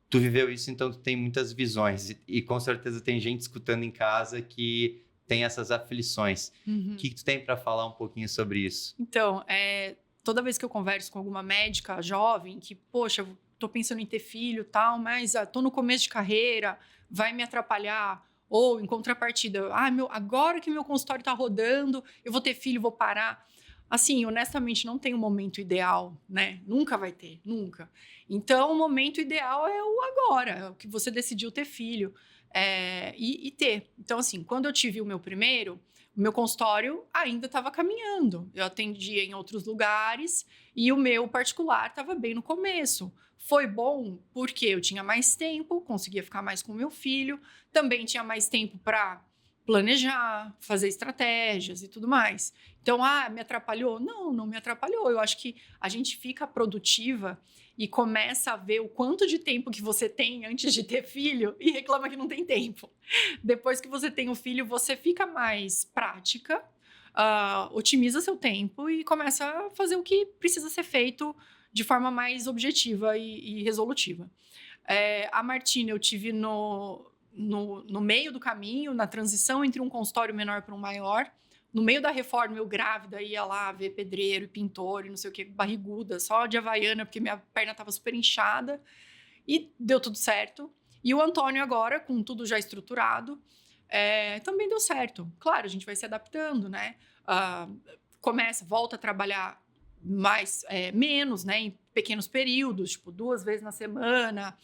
Tu viveu isso, então tu tem muitas visões, e com certeza tem gente escutando em casa que tem essas aflições. O que tu tem para falar um pouquinho sobre isso? Então, toda vez que eu converso com alguma médica jovem que, poxa, eu tô pensando em ter filho e tal, mas tô no começo de carreira, vai me atrapalhar. Ou, em contrapartida, agora que meu consultório tá rodando, eu vou ter filho, vou parar. Assim, honestamente, não tem um momento ideal, né? Nunca vai ter, nunca. Então, o momento ideal é o agora, é o que você decidiu ter filho e ter. Então, assim, quando eu tive o meu primeiro, o meu consultório ainda estava caminhando. Eu atendia em outros lugares e o meu particular estava bem no começo. Foi bom porque eu tinha mais tempo, conseguia ficar mais com o meu filho, também tinha mais tempo para planejar, fazer estratégias e tudo mais. Então, me atrapalhou? Não, não me atrapalhou. Eu acho que a gente fica produtiva e começa a ver o quanto de tempo que você tem antes de ter filho e reclama que não tem tempo. Depois que você tem o filho, você fica mais prática, otimiza seu tempo e começa a fazer o que precisa ser feito de forma mais objetiva e resolutiva. A Martina eu tive no meio do caminho, na transição entre um consultório menor para um maior. No meio da reforma, eu grávida, ia lá ver pedreiro e pintor e não sei o que, barriguda, só de Havaiana, porque minha perna estava super inchada. E deu tudo certo. E o Antônio agora, com tudo já estruturado, também deu certo. Claro, a gente vai se adaptando, né? Volta a trabalhar menos, né? Em pequenos períodos, tipo 2 vezes na semana,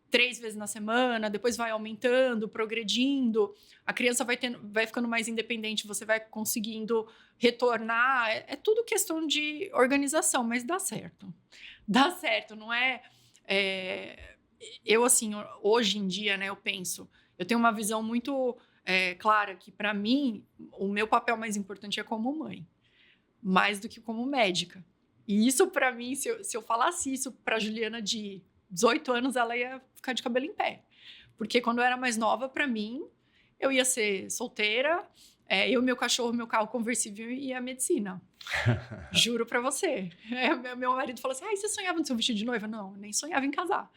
3 vezes na semana, depois vai aumentando, progredindo, a criança vai ficando mais independente, você vai conseguindo retornar, é tudo questão de organização, mas dá certo. Dá certo, não é... Eu, assim, hoje em dia, né, eu tenho uma visão muito clara que, para mim, o meu papel mais importante é como mãe, mais do que como médica. E isso, para mim, se eu falasse isso para Juliana de 18 anos, ela ia ficar de cabelo em pé. Porque quando eu era mais nova, para mim, eu ia ser solteira, eu, meu cachorro, meu carro conversível e a medicina. Juro para você. Meu marido falou assim, você sonhava no seu vestido de noiva? Não, nem sonhava em casar.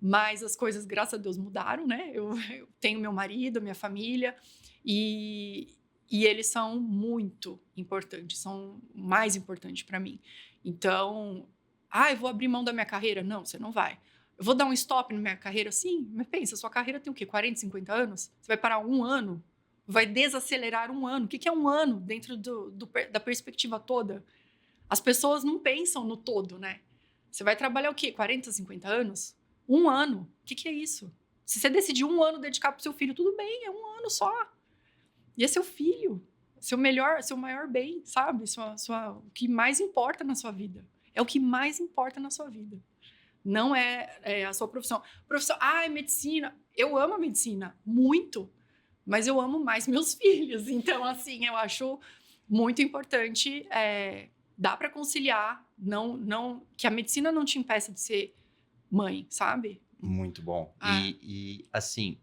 Mas as coisas, graças a Deus, mudaram, né? Eu tenho meu marido, minha família, e eles são muito importantes, são mais importantes para mim. Então, eu vou abrir mão da minha carreira? Não, você não vai. Eu vou dar um stop na minha carreira? Sim, mas pensa, sua carreira tem o quê? 40, 50 anos? Você vai parar 1 ano? Vai desacelerar 1 ano? O que é 1 ano dentro da perspectiva toda? As pessoas não pensam no todo, né? Você vai trabalhar o quê? 40, 50 anos? 1 ano? O que é isso? Se você decidir 1 ano dedicar para o seu filho, tudo bem, é 1 ano só. E é seu filho, seu maior bem, sabe? O que mais importa na sua vida. É o que mais importa na sua vida. Não é a sua profissão. Medicina. Eu amo a medicina, muito. Mas eu amo mais meus filhos. Então, assim, eu acho muito importante. Dá para conciliar. Não, que a medicina não te impeça de ser mãe, sabe? Muito bom. E, assim,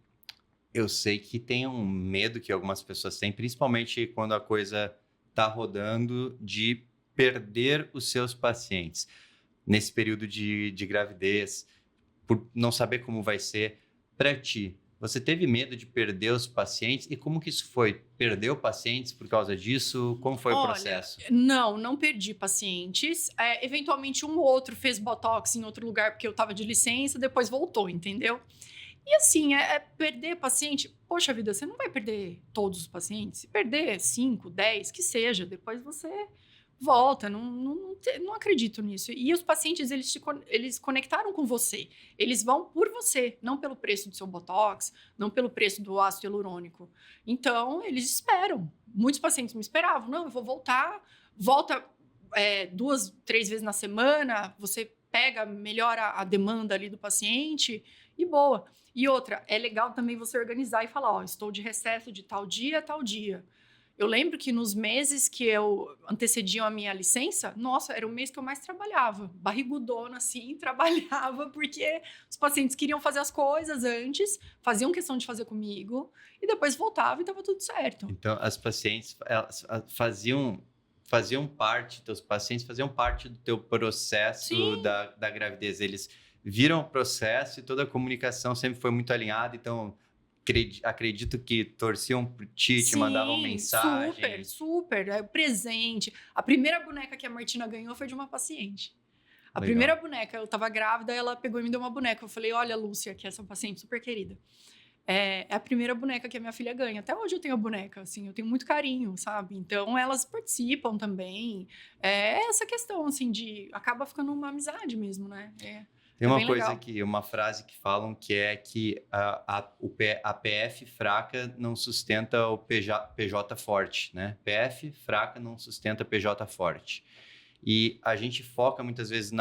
eu sei que tem um medo que algumas pessoas têm, principalmente quando a coisa está rodando, de perder os seus pacientes nesse período de gravidez, por não saber como vai ser. Para ti, você teve medo de perder os pacientes? E como que isso foi? Perdeu pacientes por causa disso? Como foi o processo? Não perdi pacientes. Eventualmente, um ou outro fez botox em outro lugar porque eu estava de licença, depois voltou, entendeu? E assim, perder paciente... Poxa vida, você não vai perder todos os pacientes. Se perder 5, 10, que seja, depois você volta. Não acredito nisso. E os pacientes, eles conectaram com você. Eles vão por você, não pelo preço do seu botox, não pelo preço do ácido hialurônico. Então, eles esperam. Muitos pacientes me esperavam. Não, eu vou voltar. Volta 2, 3 vezes na semana. Você melhora a demanda ali do paciente e boa. E outra, é legal também você organizar e falar, estou de recesso de tal dia a tal dia. Eu lembro que nos meses que eu antecediam a minha licença, nossa, era o mês que eu mais trabalhava. Barrigudona, assim, trabalhava, porque os pacientes queriam fazer as coisas antes, faziam questão de fazer comigo, e depois voltava e estava tudo certo. Então, as pacientes elas faziam parte, teus pacientes faziam parte do teu processo Sim. da gravidez. Eles viram o processo e toda a comunicação sempre foi muito alinhada. Então, acredito que torciam por ti, te mandavam Sim, mensagem. super. É presente. A primeira boneca que a Martina ganhou foi de uma paciente. A Legal. primeira boneca, eu tava grávida, ela pegou e me deu uma boneca. Eu falei, olha, Lúcia, que é essa paciente super querida. É a primeira boneca que a minha filha ganha. Até hoje eu tenho a boneca, assim, eu tenho muito carinho, sabe? Então, elas participam também. É essa questão, assim, de... Acaba ficando uma amizade mesmo, né? Tem uma bem coisa legal. aqui, uma frase que falam que é que a PF fraca não sustenta o PJ forte, né? PF fraca não sustenta PJ forte. E a gente foca muitas vezes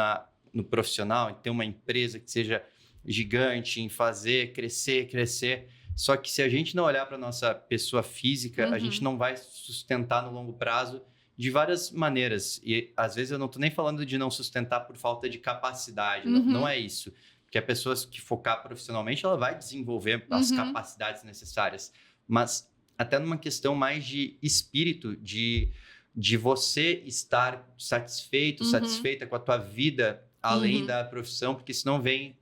no profissional, em ter uma empresa que seja gigante, em fazer crescer. Só que se a gente não olhar para a nossa pessoa física, a gente não vai sustentar no longo prazo de várias maneiras. E às vezes eu não estou nem falando de não sustentar por falta de capacidade, não é isso. Porque a pessoa que focar profissionalmente, ela vai desenvolver as capacidades necessárias. Mas até numa questão mais de espírito, de você estar satisfeita com a tua vida, além da profissão, porque senão vem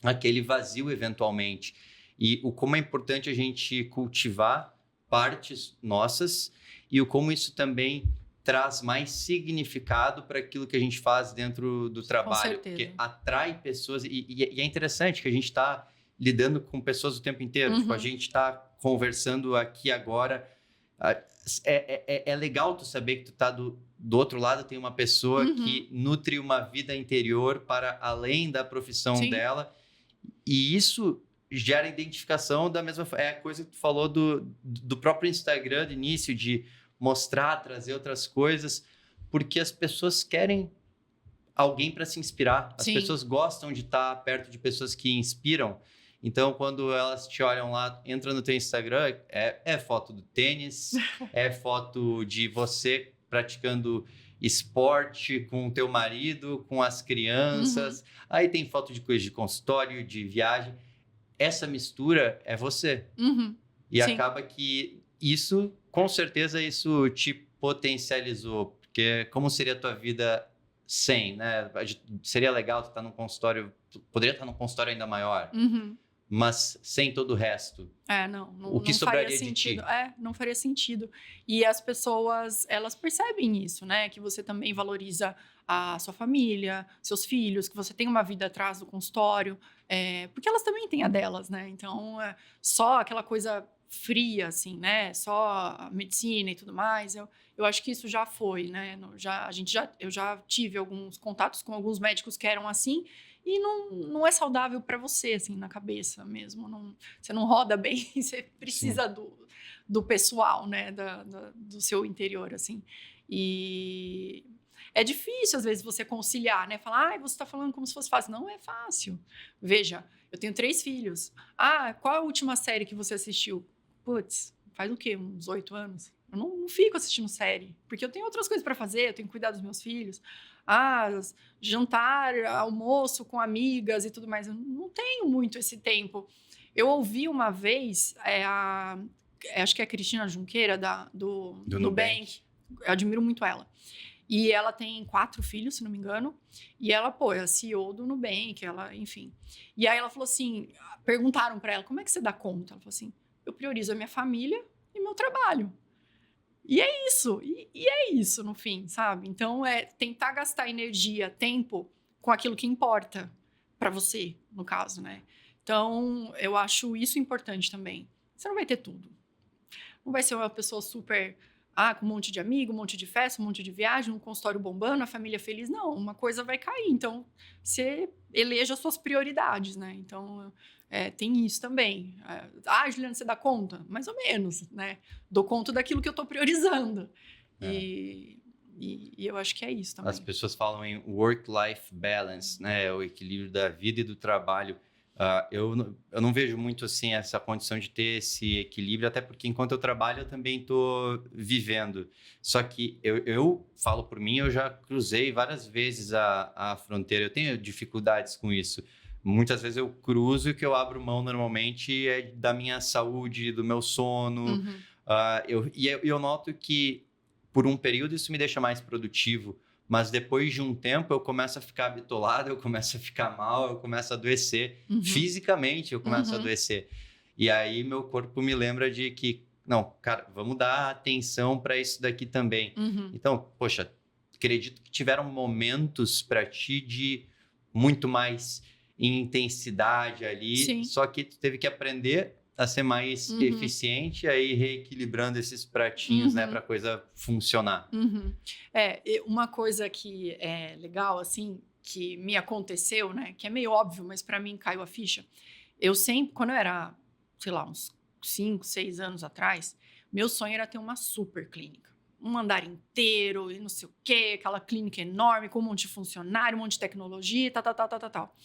aquele vazio eventualmente. E o como é importante a gente cultivar partes nossas e o como isso também traz mais significado para aquilo que a gente faz dentro do trabalho. Porque atrai pessoas, e é interessante que a gente está lidando com pessoas o tempo inteiro. Tipo, a gente está conversando aqui agora. É legal tu saber que tu tá do outro lado, tem uma pessoa que nutre uma vida interior para além da profissão dela. E isso gera identificação da mesma forma. É a coisa que tu falou do próprio Instagram, do início, de mostrar, trazer outras coisas, porque as pessoas querem alguém para se inspirar. As pessoas gostam de estar perto de pessoas que inspiram. Então, quando elas te olham lá, entra no teu Instagram, é foto do tênis, é foto de você praticando esporte com o teu marido, com as crianças. Aí tem foto de coisa de consultório, de viagem. Essa mistura é você. E acaba que isso, com certeza, isso te potencializou. Porque como seria a tua vida sem, né? Seria legal tu estar num consultório, poderia estar num consultório ainda maior. Mas sem todo o resto. O que não sobraria de ti? Não faria sentido. E as pessoas, elas percebem isso, né? Que você também valoriza a sua família, seus filhos, que você tem uma vida atrás do consultório. Porque elas também têm a delas, né? Então, só aquela coisa fria, assim, né? Só a medicina e tudo mais. Eu acho que isso já foi, né? Eu já tive alguns contatos com alguns médicos que eram assim. E não é saudável para você, assim, na cabeça mesmo. Você não roda bem, você precisa do pessoal, né? Do seu interior, assim. E é difícil, às vezes, você conciliar, né? Falar, você está falando como se fosse fácil. Não é fácil. Veja, eu tenho 3 filhos. Qual a última série que você assistiu? Putz, faz o quê? Uns 8 anos? Eu não fico assistindo série, porque eu tenho outras coisas para fazer, eu tenho que cuidar dos meus filhos. Jantar, almoço com amigas e tudo mais. Eu não tenho muito esse tempo. Eu ouvi uma vez, acho que é a Cristina Junqueira, do Nubank. Eu admiro muito ela. E ela tem 4 filhos, se não me engano. E ela, é a CEO do Nubank, enfim. E aí ela falou assim, perguntaram para ela, como é que você dá conta? Ela falou assim, eu priorizo a minha família e meu trabalho. E é isso, e é isso no fim, sabe? Então, é tentar gastar energia, tempo com aquilo que importa para você, no caso, né? Então, eu acho isso importante também. Você não vai ter tudo. Não vai ser uma pessoa super, com um monte de amigo, um monte de festa, um monte de viagem, um consultório bombando, a família feliz. Não, uma coisa vai cair. Então, você eleja as suas prioridades, né? Então, tem isso também. Juliana, você dá conta? Mais ou menos, né? Dou conta daquilo que eu estou priorizando. E eu acho que é isso também. As pessoas falam em work-life balance, né? O equilíbrio da vida e do trabalho. Eu não vejo muito assim essa condição de ter esse equilíbrio, até porque enquanto eu trabalho eu também estou vivendo. Só que eu falo por mim, eu já cruzei várias vezes a fronteira, eu tenho dificuldades com isso. Muitas vezes eu cruzo e o que eu abro mão normalmente é da minha saúde, do meu sono. Uhum. Eu noto que por um período isso me deixa mais produtivo, mas depois de um tempo eu começo a ficar bitolado, eu começo a ficar mal, eu começo a adoecer. Uhum. Fisicamente eu começo a Uhum. adoecer. E aí meu corpo me lembra de que, não, cara, vamos dar atenção para isso daqui também. Uhum. Então, poxa, acredito que tiveram momentos para ti de muito mais intensidade ali, Sim. só que tu teve que aprender a ser mais Uhum. eficiente, aí reequilibrando esses pratinhos, né, Uhum. para a coisa funcionar. Uhum. Uma coisa que é legal, assim, que me aconteceu, né, que é meio óbvio, mas para mim caiu a ficha. Eu sempre, quando eu era, sei lá, uns 5, 6 anos atrás, meu sonho era ter uma super clínica. Um andar inteiro e não sei o quê, aquela clínica enorme, com um monte de funcionário, um monte de tecnologia, tal, tal, tal, tal, tal, tal.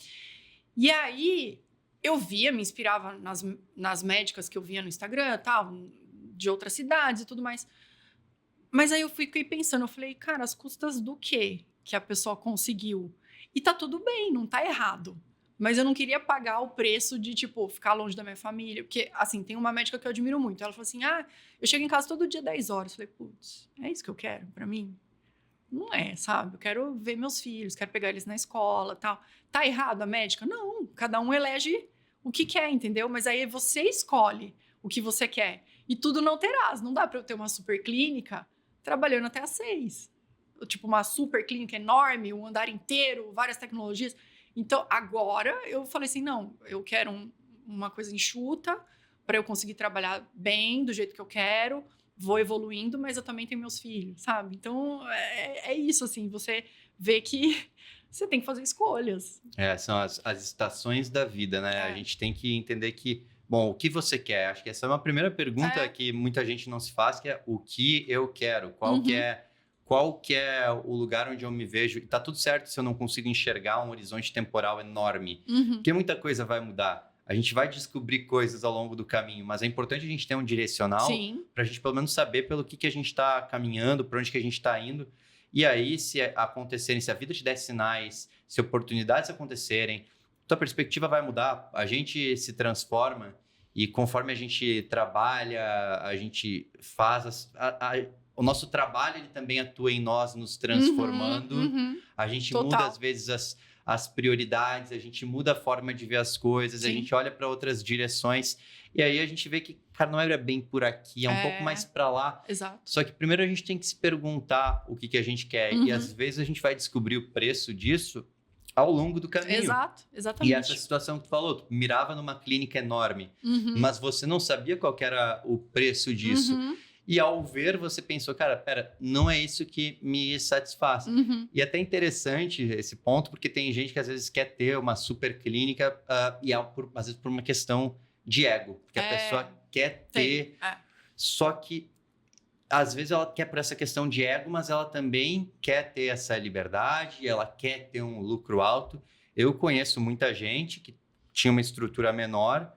E aí, eu via, me inspirava nas médicas que eu via no Instagram, tal, de outras cidades e tudo mais. Mas aí eu fiquei pensando, eu falei, cara, às custas do quê que a pessoa conseguiu? E tá tudo bem, não tá errado. Mas eu não queria pagar o preço de, tipo, ficar longe da minha família. Porque, assim, tem uma médica que eu admiro muito. Ela falou assim, eu chego em casa todo dia 10 horas. Eu falei, putz, é isso que eu quero pra mim? Não é, sabe? Eu quero ver meus filhos, quero pegar eles na escola, tal. Tá errado a médica? Não, cada um elege o que quer, entendeu? Mas aí você escolhe o que você quer. E tudo não terás. Não dá pra eu ter uma super clínica trabalhando até às 6. Tipo, uma super clínica enorme, um andar inteiro, várias tecnologias. Então, agora eu falei assim, não, eu quero uma coisa enxuta para eu conseguir trabalhar bem, do jeito que eu quero, vou evoluindo, mas eu também tenho meus filhos, sabe? Então, é isso, assim, você vê que você tem que fazer escolhas. São as estações da vida, né? A gente tem que entender que, bom, o que você quer? Acho que essa é uma primeira pergunta que muita gente não se faz, que é o que eu quero? Qual que é o lugar onde eu me vejo? E tá tudo certo se eu não consigo enxergar um horizonte temporal enorme, porque muita coisa vai mudar. A gente vai descobrir coisas ao longo do caminho, mas é importante a gente ter um direcional para a gente pelo menos saber pelo que a gente está caminhando, para onde que a gente está indo. E aí, se acontecerem, se a vida te der sinais, se oportunidades acontecerem, tua perspectiva vai mudar, a gente se transforma e conforme a gente trabalha, a gente faz o nosso trabalho ele também atua em nós, nos transformando. A gente muda às vezes as prioridades, a gente muda a forma de ver as coisas, a gente olha para outras direções e aí a gente vê que, cara, não é bem por aqui, é um pouco mais para lá. Exato. Só que primeiro a gente tem que se perguntar o que a gente quer e às vezes a gente vai descobrir o preço disso ao longo do caminho. Exato, exatamente. E essa situação que tu falou, tu mirava numa clínica enorme, mas você não sabia qual que era o preço disso. E ao ver, você pensou, cara, pera, não é isso que me satisfaz. E é até interessante esse ponto, porque tem gente que às vezes quer ter uma super clínica e às vezes por uma questão de ego. Porque a pessoa quer ter, só que às vezes ela quer por essa questão de ego, mas ela também quer ter essa liberdade, ela quer ter um lucro alto. Eu conheço muita gente que tinha uma estrutura menor,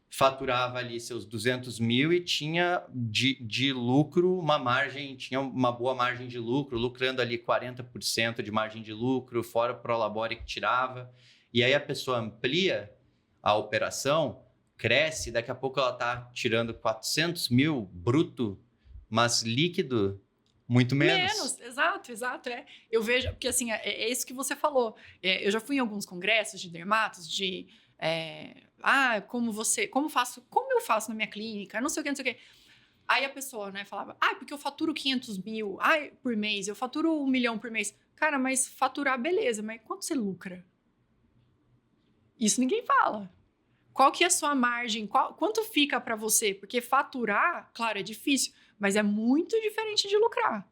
faturava ali seus 200 mil e tinha de lucro tinha uma boa margem de lucro, lucrando ali 40% de margem de lucro, fora o Prolabore que tirava. E aí a pessoa amplia a operação, cresce, daqui a pouco ela está tirando 400 mil bruto, mas líquido, muito menos. Exato. Eu vejo, porque assim, é isso que você falou. Eu já fui em alguns congressos de dermatos, como eu faço na minha clínica, não sei o que, não sei o que. Aí a pessoa, né, falava, porque eu faturo 500 mil, por mês, eu faturo 1 milhão por mês. Cara, mas faturar, beleza, mas quanto você lucra? Isso ninguém fala. Qual que é a sua margem? Quanto fica para você? Porque faturar, claro, é difícil, mas é muito diferente de lucrar.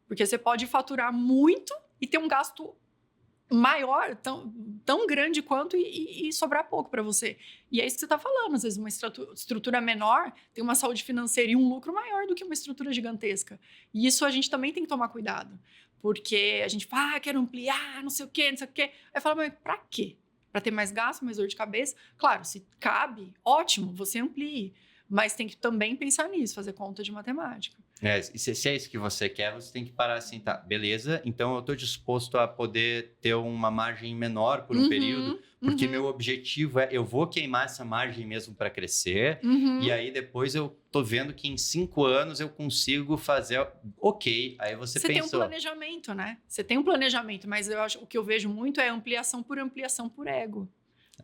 Porque você pode faturar muito e ter um gasto maior, tão grande quanto, e sobrar pouco para você. E é isso que você está falando. Às vezes uma estrutura menor tem uma saúde financeira e um lucro maior do que uma estrutura gigantesca. E isso a gente também tem que tomar cuidado. Porque a gente fala, quero ampliar, não sei o quê. Aí fala, mas para quê? para ter mais gasto, mais dor de cabeça. Claro, se cabe, ótimo, você amplie. Mas tem que também pensar nisso, fazer conta de matemática. E se é isso que você quer, você tem que parar assim, tá, beleza, então eu estou disposto a poder ter uma margem menor por um período, porque meu objetivo é, eu vou queimar essa margem mesmo para crescer, e aí depois eu tô vendo que em 5 anos eu consigo fazer, ok, aí você tem um pensou. planejamento, né? Você tem um planejamento, mas eu acho, o que eu vejo muito é ampliação por ego,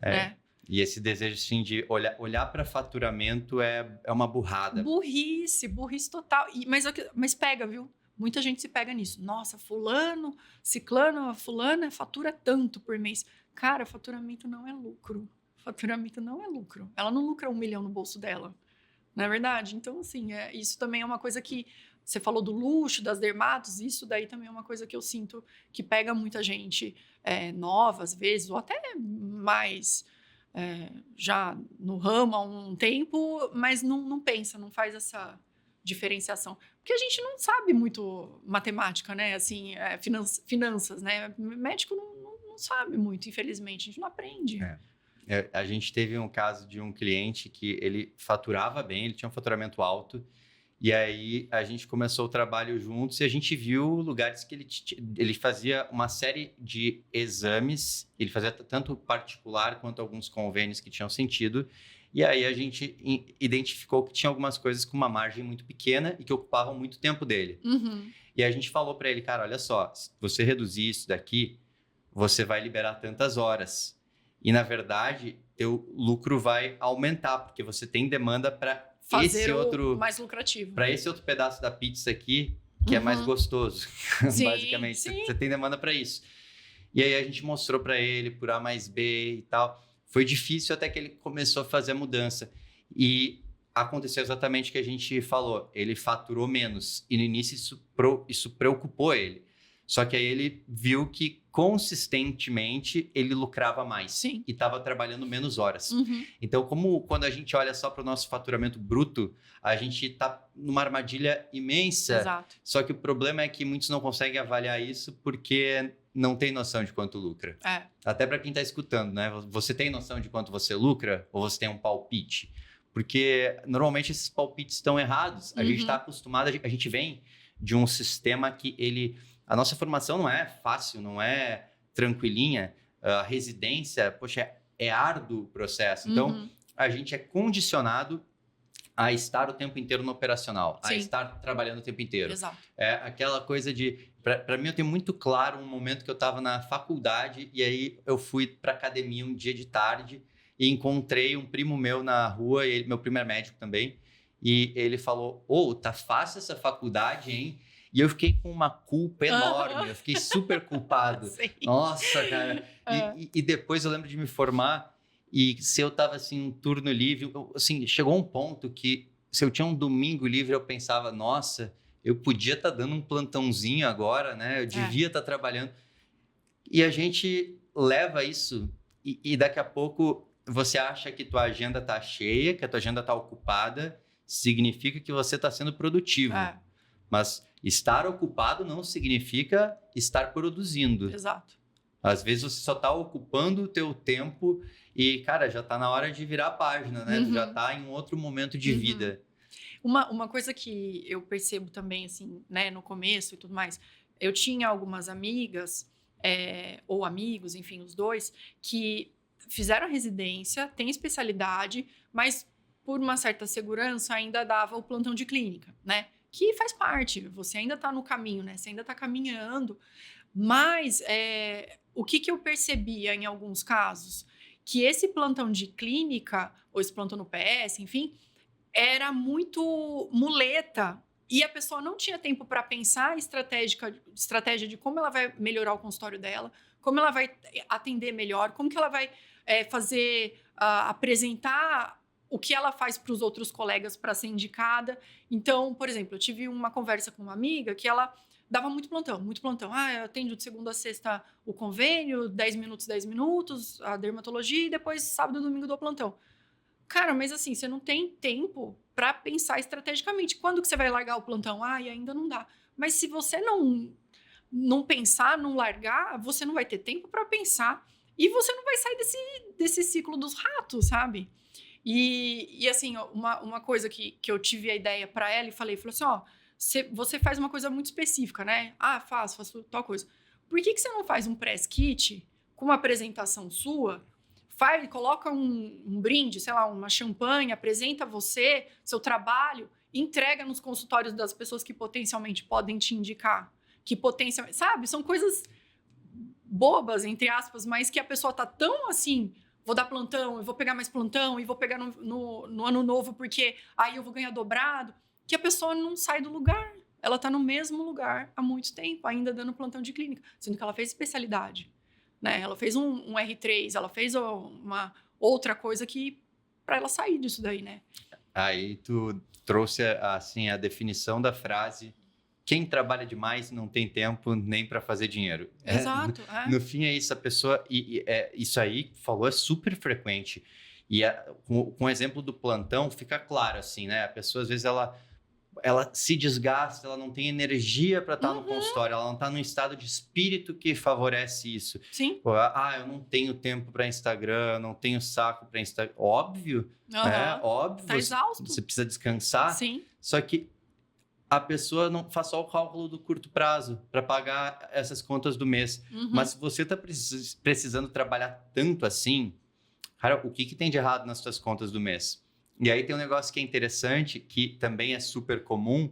né? E esse desejo, assim, de olhar para faturamento é uma burrada. Burrice total. Mas pega, viu? Muita gente se pega nisso. Nossa, fulano, ciclano, fulana fatura tanto por mês. Cara, faturamento não é lucro. Faturamento não é lucro. Ela não lucra 1 milhão no bolso dela. Não é verdade? Então, assim, isso também é uma coisa que... Você falou do luxo, das dermatos. Isso daí também é uma coisa que eu sinto que pega muita gente nova, às vezes, ou até mais... já no ramo há um tempo, mas não pensa, não faz essa diferenciação. Porque a gente não sabe muito matemática, né? Assim, finanças, né? Médico não sabe muito, infelizmente. A gente não aprende. A gente teve um caso de um cliente que ele faturava bem, ele tinha um faturamento alto, e aí a gente começou o trabalho juntos e a gente viu lugares que ele fazia uma série de exames, ele fazia tanto particular quanto alguns convênios que tinham sentido, e aí a gente identificou que tinha algumas coisas com uma margem muito pequena e que ocupavam muito tempo dele. E a gente falou para ele, cara, olha só, se você reduzir isso daqui, você vai liberar tantas horas. E, na verdade, teu lucro vai aumentar, porque você tem demanda para fazer o mais lucrativo. Para esse outro pedaço da pizza aqui, que é mais gostoso, sim, basicamente. Sim. Você tem demanda para isso. E aí a gente mostrou para ele por A mais B e tal. Foi difícil até que ele começou a fazer a mudança. E aconteceu exatamente o que a gente falou. Ele faturou menos. E no início isso preocupou ele. Só que aí ele viu que consistentemente ele lucrava mais. Sim. E estava trabalhando menos horas. Então, quando a gente olha só para o nosso faturamento bruto, a gente está numa armadilha imensa. Exato. Só que o problema é que muitos não conseguem avaliar isso porque não tem noção de quanto lucra. Até para quem está escutando, né? Você tem noção de quanto você lucra ou você tem um palpite? Porque normalmente esses palpites estão errados. A gente está acostumado, a gente vem de um sistema que a nossa formação não é fácil, não é tranquilinha. A residência, poxa, é árduo o processo. Então, a gente é condicionado a estar o tempo inteiro no operacional, Sim. a estar trabalhando o tempo inteiro. Exato. É aquela coisa de... Para mim, eu tenho muito claro um momento que eu estava na faculdade e aí eu fui para academia um dia de tarde e encontrei um primo meu na rua, meu primo é médico também, e ele falou, tá fácil essa faculdade, hein? E eu fiquei com uma culpa enorme, eu fiquei super culpado. Sim. Nossa, cara. E depois eu lembro de me formar e se eu tava assim, um turno livre, assim, chegou um ponto que se eu tinha um domingo livre, eu pensava, nossa, eu podia estar dando um plantãozinho agora, né? Eu devia estar trabalhando. E a gente leva isso e daqui a pouco você acha que tua agenda tá cheia, que a tua agenda tá ocupada, significa que você está sendo produtivo. Mas estar ocupado não significa estar produzindo. Exato. Às vezes você só está ocupando o teu tempo e, cara, já está na hora de virar a página, né? Já está em um outro momento de vida. Uma coisa que eu percebo também, assim, né, no começo e tudo mais, eu tinha algumas amigas, ou amigos, enfim, os dois, que fizeram a residência, têm especialidade, mas por uma certa segurança ainda dava o plantão de clínica, né? Que faz parte, você ainda está no caminho, né? Você ainda está caminhando. Mas o que eu percebia em alguns casos? Que esse plantão de clínica, ou esse plantão no PS, enfim, era muito muleta. E a pessoa não tinha tempo para pensar estratégia de como ela vai melhorar o consultório dela, como ela vai atender melhor, como que ela vai apresentar o que ela faz para os outros colegas para ser indicada. Então, por exemplo, eu tive uma conversa com uma amiga que ela dava muito plantão, muito plantão. Eu atendo de segunda a sexta o convênio, 10 minutos, a dermatologia, e depois sábado e domingo dou plantão. Cara, mas assim, você não tem tempo para pensar estrategicamente. Quando que você vai largar o plantão? E ainda não dá. Mas se você não pensar, não largar, você não vai ter tempo para pensar E você não vai sair desse ciclo dos ratos, sabe? E assim, uma coisa que eu tive a ideia para ela e falei assim, ó, você faz uma coisa muito específica, né? Ah, faço tal coisa. Por que você não faz um press kit com uma apresentação sua? Coloca um brinde, sei lá, uma champanhe, apresenta você, seu trabalho, entrega nos consultórios das pessoas que potencialmente podem te indicar. Que potencialmente, sabe? São coisas bobas, entre aspas, mas que a pessoa tá tão assim, vou dar plantão, eu vou pegar mais plantão, e vou pegar no ano novo, porque aí eu vou ganhar dobrado, que a pessoa não sai do lugar. Ela tá no mesmo lugar há muito tempo, ainda dando plantão de clínica, sendo que ela fez especialidade. Né? Ela fez um R3, ela fez uma outra coisa que para ela sair disso daí, né? Aí tu trouxe assim a definição da frase: quem trabalha demais não tem tempo nem para fazer dinheiro. Exato. No fim é isso, a pessoa isso aí falou é super frequente. E com o exemplo do plantão fica claro assim, né? A pessoa às vezes ela se desgasta, ela não tem energia para estar no consultório, ela não está num estado de espírito que favorece isso. Sim. Pô, eu não tenho tempo para Instagram, não tenho saco para Instagram. Óbvio, né? Óbvio. Tá exausto. Você precisa descansar. Sim. Só que a pessoa não faz só o cálculo do curto prazo para pagar essas contas do mês. Mas se você está precisando trabalhar tanto assim, cara, o que tem de errado nas suas contas do mês? E aí tem um negócio que é interessante, que também é super comum,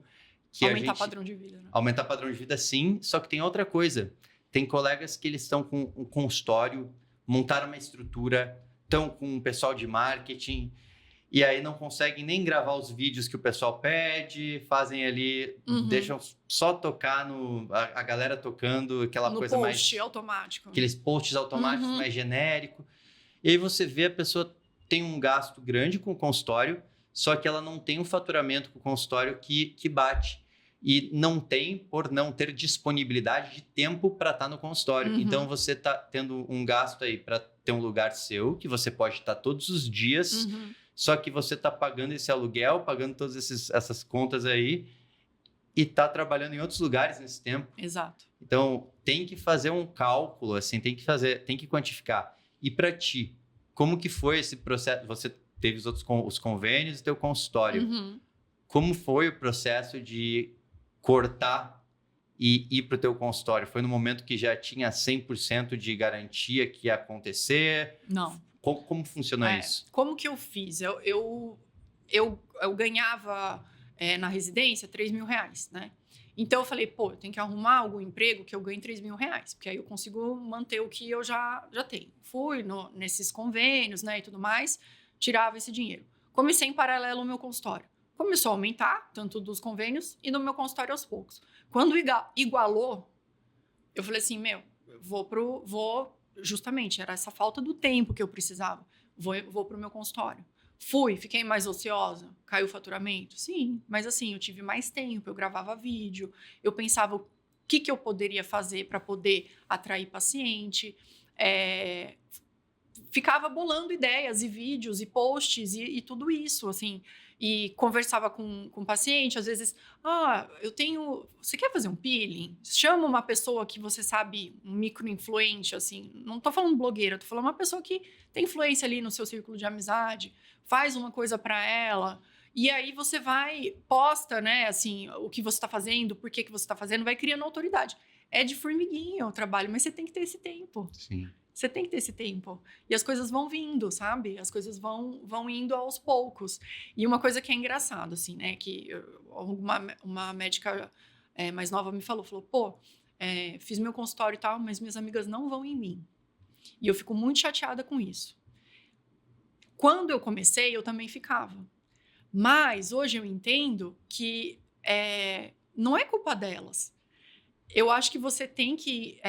que aumentar padrão de vida, né? Aumentar padrão de vida, sim, só que tem outra coisa. Tem colegas que eles estão com um consultório, montaram uma estrutura, estão com um pessoal de marketing, e aí não conseguem nem gravar os vídeos que o pessoal pede, fazem ali, deixam só tocar a galera tocando aquela coisa mais... No post automático. Aqueles posts automáticos mais genérico. E aí você vê a pessoa tem um gasto grande com o consultório, só que ela não tem um faturamento com o consultório que bate. E não tem por não ter disponibilidade de tempo para estar no consultório. Então, você está tendo um gasto aí para ter um lugar seu, que você pode estar todos os dias, só que você está pagando esse aluguel, pagando todas essas contas aí, e está trabalhando em outros lugares nesse tempo. Exato. Então, tem que fazer um cálculo, assim, tem que quantificar. E para ti, como que foi esse processo? Você teve os convênios e teu consultório. Como foi o processo de cortar e ir para o teu consultório? Foi no momento que já tinha 100% de garantia que ia acontecer? Não. Como funcionou isso? Como que eu fiz? Eu ganhava na residência R$3.000, né? Então eu falei, eu tenho que arrumar algum emprego que eu ganhe R$3.000, porque aí eu consigo manter o que eu já tenho. Fui nesses convênios, né, e tudo mais, tirava esse dinheiro. Comecei em paralelo o meu consultório. Começou a aumentar, tanto dos convênios e do meu consultório aos poucos. Quando igualou, eu falei assim, justamente, era essa falta do tempo que eu precisava. Vou pro meu consultório. Fiquei mais ociosa, caiu o faturamento? Sim, mas assim, eu tive mais tempo, eu gravava vídeo, eu pensava o que eu poderia fazer para poder atrair paciente, ficava bolando ideias e vídeos e posts e tudo isso, assim, e conversava com o paciente, às vezes, você quer fazer um peeling? Chama uma pessoa que você sabe, um micro-influente, assim, não tô falando blogueira, tô falando uma pessoa que tem influência ali no seu círculo de amizade, faz uma coisa para ela, e aí você posta, né, assim, o que você tá fazendo, por que você tá fazendo, vai criando autoridade. É de formiguinha o trabalho, mas você tem que ter esse tempo. Sim. Você tem que ter esse tempo. E as coisas vão vindo, sabe? As coisas vão indo aos poucos. E uma coisa que é engraçado, assim, né? Que uma médica mais nova me falou, fiz meu consultório e tal, mas minhas amigas não vão em mim. E eu fico muito chateada com isso. Quando eu comecei, eu também ficava. Mas hoje eu entendo que não é culpa delas. Eu acho que você tem que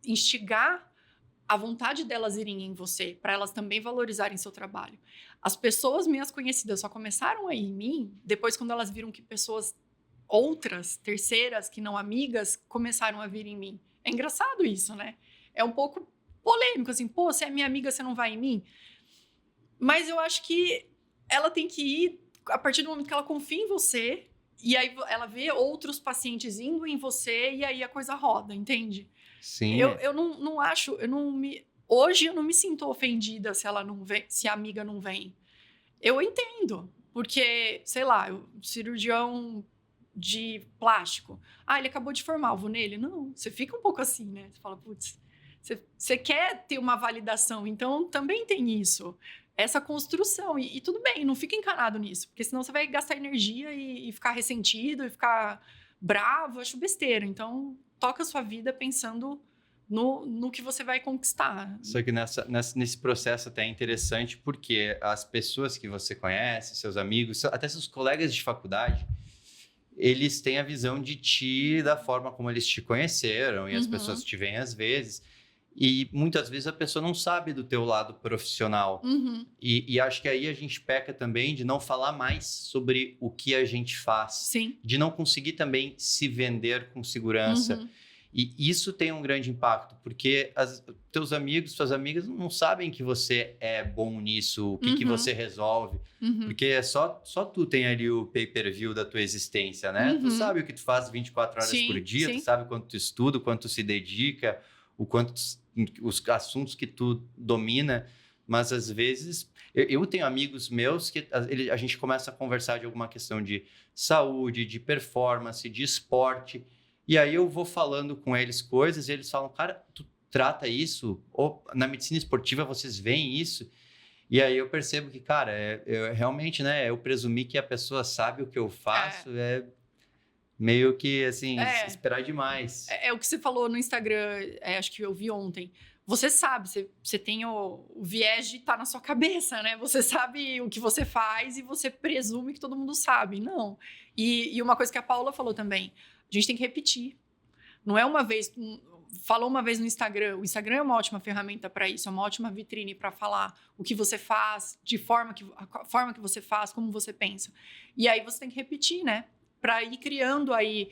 instigar a vontade delas irem em você, para elas também valorizarem seu trabalho. As pessoas minhas conhecidas só começaram a ir em mim depois quando elas viram que pessoas outras, terceiras, que não amigas, começaram a vir em mim. É engraçado isso, né? É um pouco polêmico, assim, você é minha amiga, você não vai em mim? Mas eu acho que ela tem que ir a partir do momento que ela confia em você, e aí ela vê outros pacientes indo em você, e aí a coisa roda, entende? Sim. Eu não acho, eu não me Hoje eu não me sinto ofendida se ela não vem, se a amiga não vem. Eu entendo, porque, sei lá, cirurgião de plástico. Ele acabou de formar, eu vou nele? Não, você fica um pouco assim, né? Você fala, putz, você quer ter uma validação, então também tem isso. Essa construção, e tudo bem, não fica encanado nisso, porque senão você vai gastar energia e ficar ressentido, e ficar bravo, eu acho besteira. Então, toca a sua vida pensando no que você vai conquistar. Só que nesse processo até é interessante, porque as pessoas que você conhece, seus amigos, até seus colegas de faculdade, eles têm a visão de ti da forma como eles te conheceram, e as pessoas te veem às vezes. E muitas vezes a pessoa não sabe do teu lado profissional. E acho que aí a gente peca também de não falar mais sobre o que a gente faz. Sim. De não conseguir também se vender com segurança. E isso tem um grande impacto, porque teus amigos, suas amigas não sabem que você é bom nisso, o que você resolve. Porque é só tu tem ali o pay-per-view da tua existência, né? Tu sabe o que tu faz 24 horas por dia, tu sabe quanto tu estuda, o quanto tu se dedica, o quanto os assuntos que tu domina, mas às vezes eu tenho amigos meus que a gente começa a conversar de alguma questão de saúde, de performance, de esporte, e aí eu vou falando com eles coisas e eles falam, cara, tu trata isso? Ou na medicina esportiva vocês veem isso? E aí eu percebo que, cara, realmente, né, eu presumi que a pessoa sabe o que eu faço, meio que, assim, esperar demais. É o que você falou no Instagram, acho que eu vi ontem. Você sabe, você tem o viés de estar na sua cabeça, né? Você sabe o que você faz e você presume que todo mundo sabe. Não. E uma coisa que a Paula falou também, a gente tem que repetir. Não é uma vez... Falou uma vez no Instagram, o Instagram é uma ótima ferramenta para isso, é uma ótima vitrine para falar o que você faz, a forma que você faz, como você pensa. E aí você tem que repetir, né? Para ir criando aí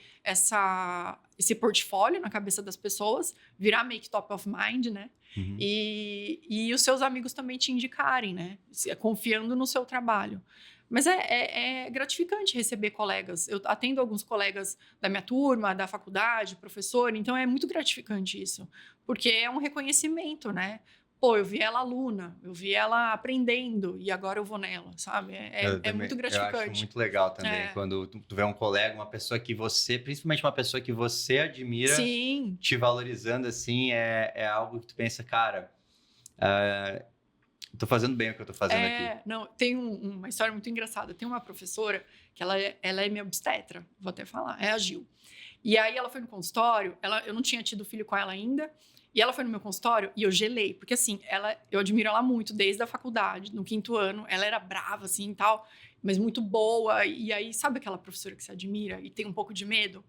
esse portfólio na cabeça das pessoas, virar make top of mind, né? E os seus amigos também te indicarem, né? Confiando no seu trabalho. Mas é gratificante receber colegas. Eu atendo alguns colegas da minha turma, da faculdade, professor, então é muito gratificante isso. Porque é um reconhecimento, né? Pô, eu vi ela aluna, eu vi ela aprendendo e agora eu vou nela, sabe? É muito gratificante. Eu acho muito legal também quando tu vê um colega, uma pessoa que você, principalmente uma pessoa que você admira, te valorizando assim, é algo que tu pensa, cara, tô fazendo bem o que eu tô fazendo aqui. Não, tem uma história muito engraçada. Tem uma professora que ela é minha obstetra, vou até falar, é a Gil. E aí ela foi no consultório, eu não tinha tido filho com ela ainda, e ela foi no meu consultório e eu gelei, porque assim, eu admiro ela muito desde a faculdade, no 5º ano, ela era brava assim e tal, mas muito boa, e aí sabe aquela professora que você admira e tem um pouco de medo?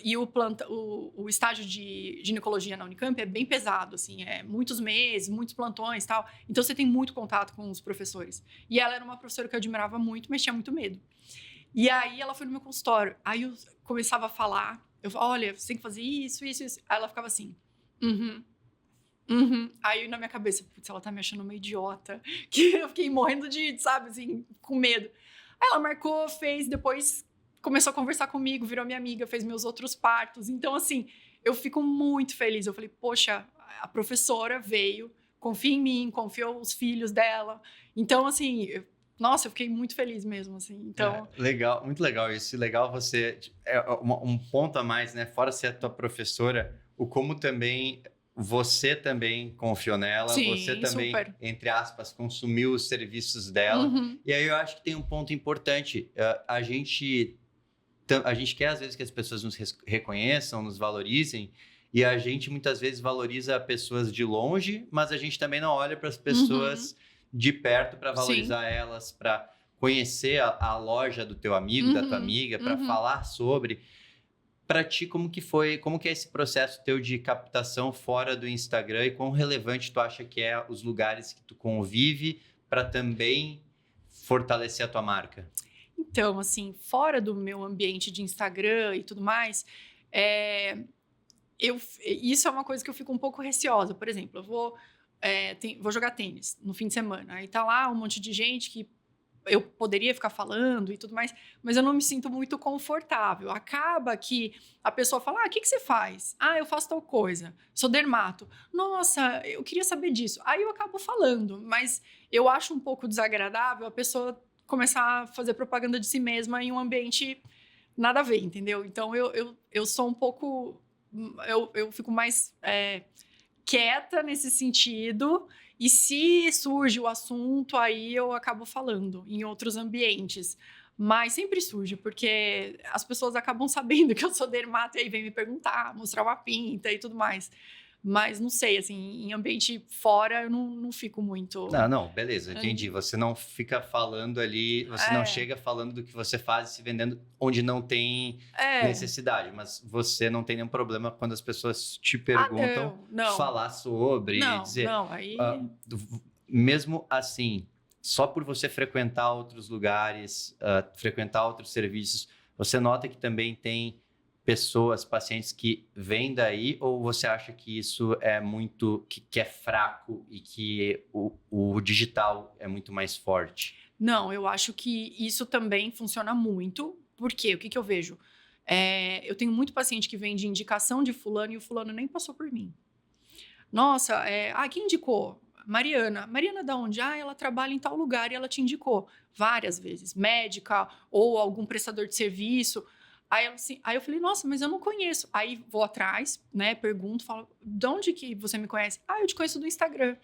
E o estágio de ginecologia na Unicamp é bem pesado, assim, muitos meses, muitos plantões e tal, então você tem muito contato com os professores. E ela era uma professora que eu admirava muito, mas tinha muito medo. E aí ela foi no meu consultório, aí eu começava a falar, eu falava, olha, você tem que fazer isso, isso, isso. Aí ela ficava assim, Aí na minha cabeça, putz, ela tá me achando uma idiota, que eu fiquei morrendo de, sabe, assim, com medo. Aí ela marcou, fez, depois começou a conversar comigo, virou minha amiga, fez meus outros partos. Então, assim, eu fico muito feliz. Eu falei, poxa, a professora veio, confia em mim, confiou os filhos dela. Então, assim, nossa, eu fiquei muito feliz mesmo, assim. Então... legal, muito legal isso. Legal você... um ponto a mais, né? Fora ser a tua professora, o como também... Você também confiou nela, você também, super, entre aspas, consumiu os serviços dela. E aí eu acho que tem um ponto importante. A gente quer, às vezes, que as pessoas nos reconheçam, nos valorizem, e a gente, muitas vezes, valoriza pessoas de longe, mas a gente também não olha para as pessoas de perto para valorizar elas, para conhecer a loja do teu amigo, da tua amiga, para falar sobre... Para ti, como que é esse processo teu de captação fora do Instagram e quão relevante tu acha que é os lugares que tu convive para também fortalecer a tua marca? Então, assim, fora do meu ambiente de Instagram e tudo mais, isso é uma coisa que eu fico um pouco receosa. Por exemplo, eu vou jogar tênis no fim de semana. Aí tá lá um monte de gente que eu poderia ficar falando e tudo mais, mas eu não me sinto muito confortável. Acaba que a pessoa fala, o que você faz? Eu faço tal coisa, sou dermato. Nossa, eu queria saber disso. Aí eu acabo falando, mas eu acho um pouco desagradável a pessoa começar a fazer propaganda de si mesma em um ambiente nada a ver, entendeu? Então, eu sou um pouco... Eu fico mais quieta nesse sentido, e se surge o assunto, aí eu acabo falando em outros ambientes. Mas sempre surge, porque as pessoas acabam sabendo que eu sou dermato e aí vem me perguntar, mostrar uma pinta e tudo mais. Mas não sei, assim, em ambiente fora eu não fico muito... Não, beleza, entendi. Você não fica falando ali, você não chega falando do que você faz e se vendendo onde não tem necessidade, mas você não tem nenhum problema quando as pessoas te perguntam não. falar sobre, dizer... Não, aí... mesmo assim, só por você frequentar outros lugares, frequentar outros serviços, você nota que também tem pessoas, pacientes que vêm daí, ou você acha que isso é muito, que é fraco e que o digital é muito mais forte? Não, eu acho que isso também funciona muito. Por quê? O que eu vejo? Eu tenho muito paciente que vem de indicação de fulano e o fulano nem passou por mim. Nossa, quem indicou? Mariana. Mariana da onde? Ela trabalha em tal lugar e ela te indicou várias vezes. Médica ou algum prestador de serviço. Aí eu falei, nossa, mas eu não conheço. Aí vou atrás, né, pergunto, falo, de onde que você me conhece? Eu te conheço do Instagram.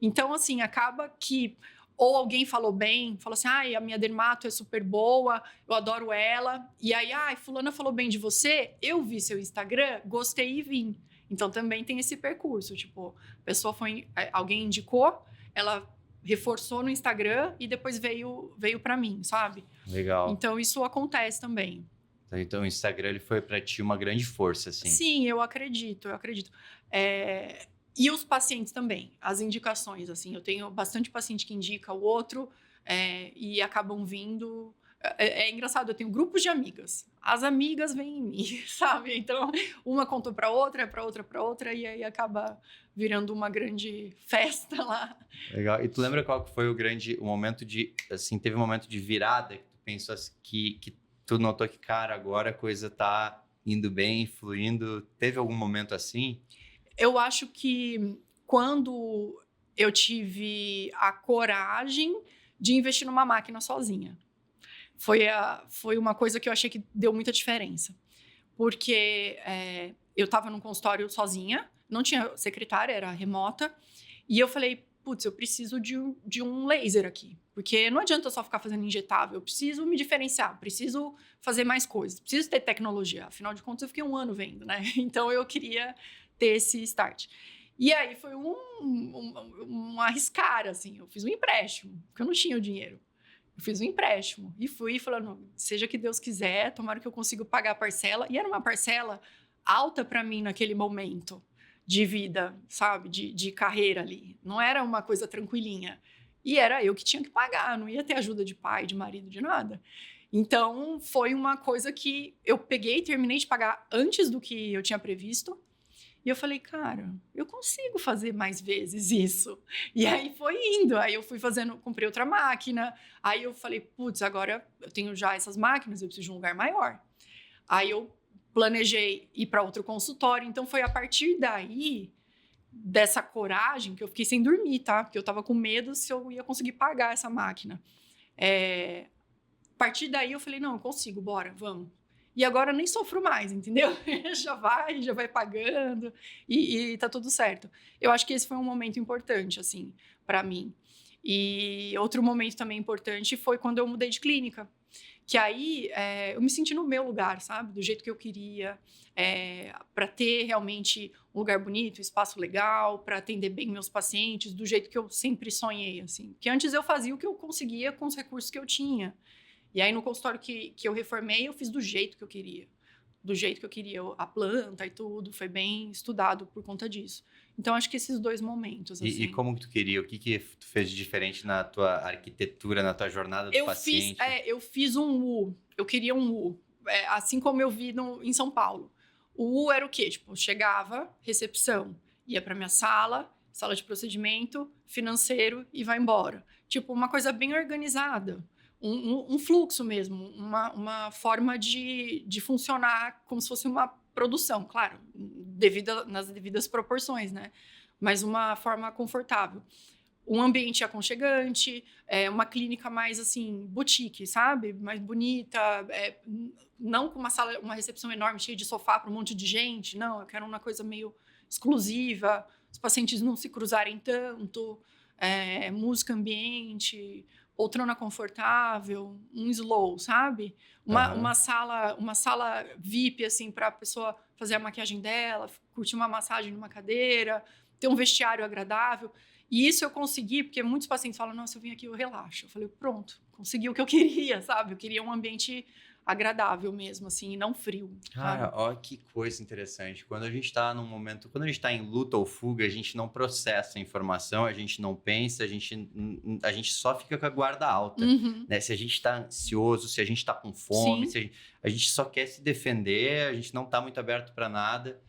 Então, assim, acaba que ou alguém falou bem, falou assim, a minha dermato é super boa, eu adoro ela. E aí, fulana falou bem de você, eu vi seu Instagram, gostei e vim. Então, também tem esse percurso, tipo, a pessoa alguém indicou, ela reforçou no Instagram e depois veio para mim, sabe? Legal. Então, isso acontece também. Então, o Instagram ele foi para ti uma grande força, assim. Sim, eu acredito. E os pacientes também, as indicações, assim, eu tenho bastante paciente que indica o outro e acabam vindo... É engraçado, eu tenho grupos de amigas. As amigas vêm em mim, sabe? Então, uma contou para outra, e aí acaba virando uma grande festa lá. Legal. E tu lembra qual que foi o momento de... Assim, teve um momento de virada que tu pensou assim, que tu notou que, cara, agora a coisa tá indo bem, fluindo? Teve algum momento assim? Eu acho que quando eu tive a coragem de investir numa máquina sozinha. Foi uma coisa que eu achei que deu muita diferença. Porque eu estava num consultório sozinha, não tinha secretária, era remota, e eu falei, putz, eu preciso de um laser aqui. Porque não adianta só ficar fazendo injetável, eu preciso me diferenciar, preciso fazer mais coisas, preciso ter tecnologia. Afinal de contas, eu fiquei 1 ano vendo, né? Então, eu queria ter esse start. E aí, foi um arriscar, assim. Eu fiz um empréstimo, porque eu não tinha o dinheiro. Eu fiz um empréstimo e fui falando, seja que Deus quiser, tomara que eu consiga pagar a parcela. E era uma parcela alta para mim naquele momento de vida, sabe? De carreira ali. Não era uma coisa tranquilinha. E era eu que tinha que pagar, não ia ter ajuda de pai, de marido, de nada. Então, foi uma coisa que eu peguei e terminei de pagar antes do que eu tinha previsto. E eu falei, cara, eu consigo fazer mais vezes isso. E aí foi indo. Aí eu fui fazendo, comprei outra máquina. Aí eu falei, putz, agora eu tenho já essas máquinas, eu preciso de um lugar maior. Aí eu planejei ir para outro consultório. Então foi a partir daí, dessa coragem, que eu fiquei sem dormir, tá? Porque eu tava com medo se eu ia conseguir pagar essa máquina. A partir daí eu falei, não, eu consigo, bora, vamos. E agora nem sofro mais, entendeu? já vai pagando e tá tudo certo. Eu acho que esse foi um momento importante, assim, para mim. E outro momento também importante foi quando eu mudei de clínica. Que aí eu me senti no meu lugar, sabe? Do jeito que eu queria, para ter realmente um lugar bonito, um espaço legal, para atender bem meus pacientes, do jeito que eu sempre sonhei, assim. Porque antes eu fazia o que eu conseguia com os recursos que eu tinha. E aí, no consultório que eu reformei, eu fiz do jeito que eu queria. Do jeito que eu queria, a planta e tudo. Foi bem estudado por conta disso. Então, acho que esses 2 momentos, assim... E como que tu queria? O que tu fez de diferente na tua arquitetura, na tua jornada do paciente? Eu fiz um U. Eu queria um U. Assim como eu vi em São Paulo. O U era o quê? Tipo, chegava, recepção. Ia pra minha sala, sala de procedimento, financeiro e vai embora. Tipo, uma coisa bem organizada. Um fluxo mesmo, uma forma de funcionar como se fosse uma produção, claro, nas devidas proporções, né? Mas uma forma confortável. Um ambiente aconchegante, uma clínica mais, assim, boutique, sabe? Mais bonita, não com uma recepção enorme, cheia de sofá para um monte de gente, não, eu quero uma coisa meio exclusiva, os pacientes não se cruzarem tanto, música ambiente, poltrona confortável, um slow, sabe? Uma sala VIP, assim, para a pessoa fazer a maquiagem dela, curtir uma massagem numa cadeira, ter um vestiário agradável. E isso eu consegui, porque muitos pacientes falam, nossa, eu vim aqui, eu relaxo. Eu falei, pronto, consegui o que eu queria, sabe? Eu queria um ambiente agradável mesmo, assim, e não frio. Cara, Sabe? ó que coisa interessante. Quando a gente tá num momento, quando a gente tá em luta ou fuga, a gente não processa a informação, a gente não pensa, a gente só fica com a guarda alta, Uhum. né? Se a gente tá ansioso, se a gente tá com fome, Sim. se a gente só quer se defender, a gente não tá muito aberto para nada.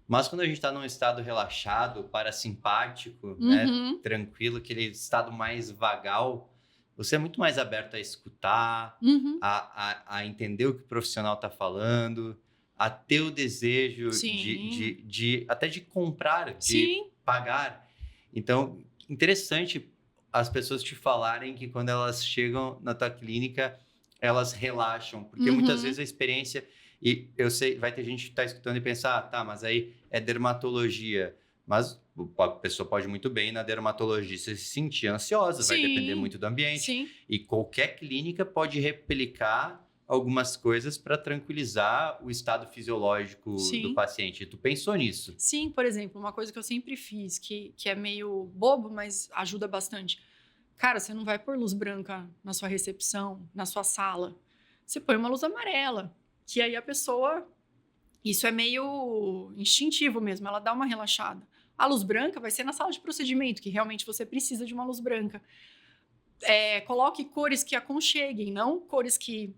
Mas quando a gente tá num estado relaxado, parasimpático, né? Uhum. Tranquilo, aquele estado mais vagal, você é muito mais aberto a escutar, Uhum. a entender o que o profissional está falando, a ter o desejo Sim. até de comprar, de Sim. pagar. Então, interessante as pessoas te falarem que quando elas chegam na tua clínica, elas relaxam, porque muitas Uhum. vezes a experiência, e eu sei, vai ter gente que está escutando e pensar, tá, mas aí é dermatologia. Mas a pessoa pode muito bem na dermatologia se sentir ansiosa, vai depender Sim. muito do ambiente. Sim. E qualquer clínica pode replicar algumas coisas para tranquilizar o estado fisiológico do Sim. paciente. Tu pensou nisso? Sim, por exemplo, uma coisa que eu sempre fiz, que é meio bobo, mas ajuda bastante. Cara, você não vai pôr luz branca na sua recepção, na sua sala. Você põe uma luz amarela, que aí a pessoa... Isso é meio instintivo mesmo, ela dá uma relaxada. A luz branca vai ser na sala de procedimento, que realmente você precisa de uma luz branca. Coloque cores que aconcheguem, não cores que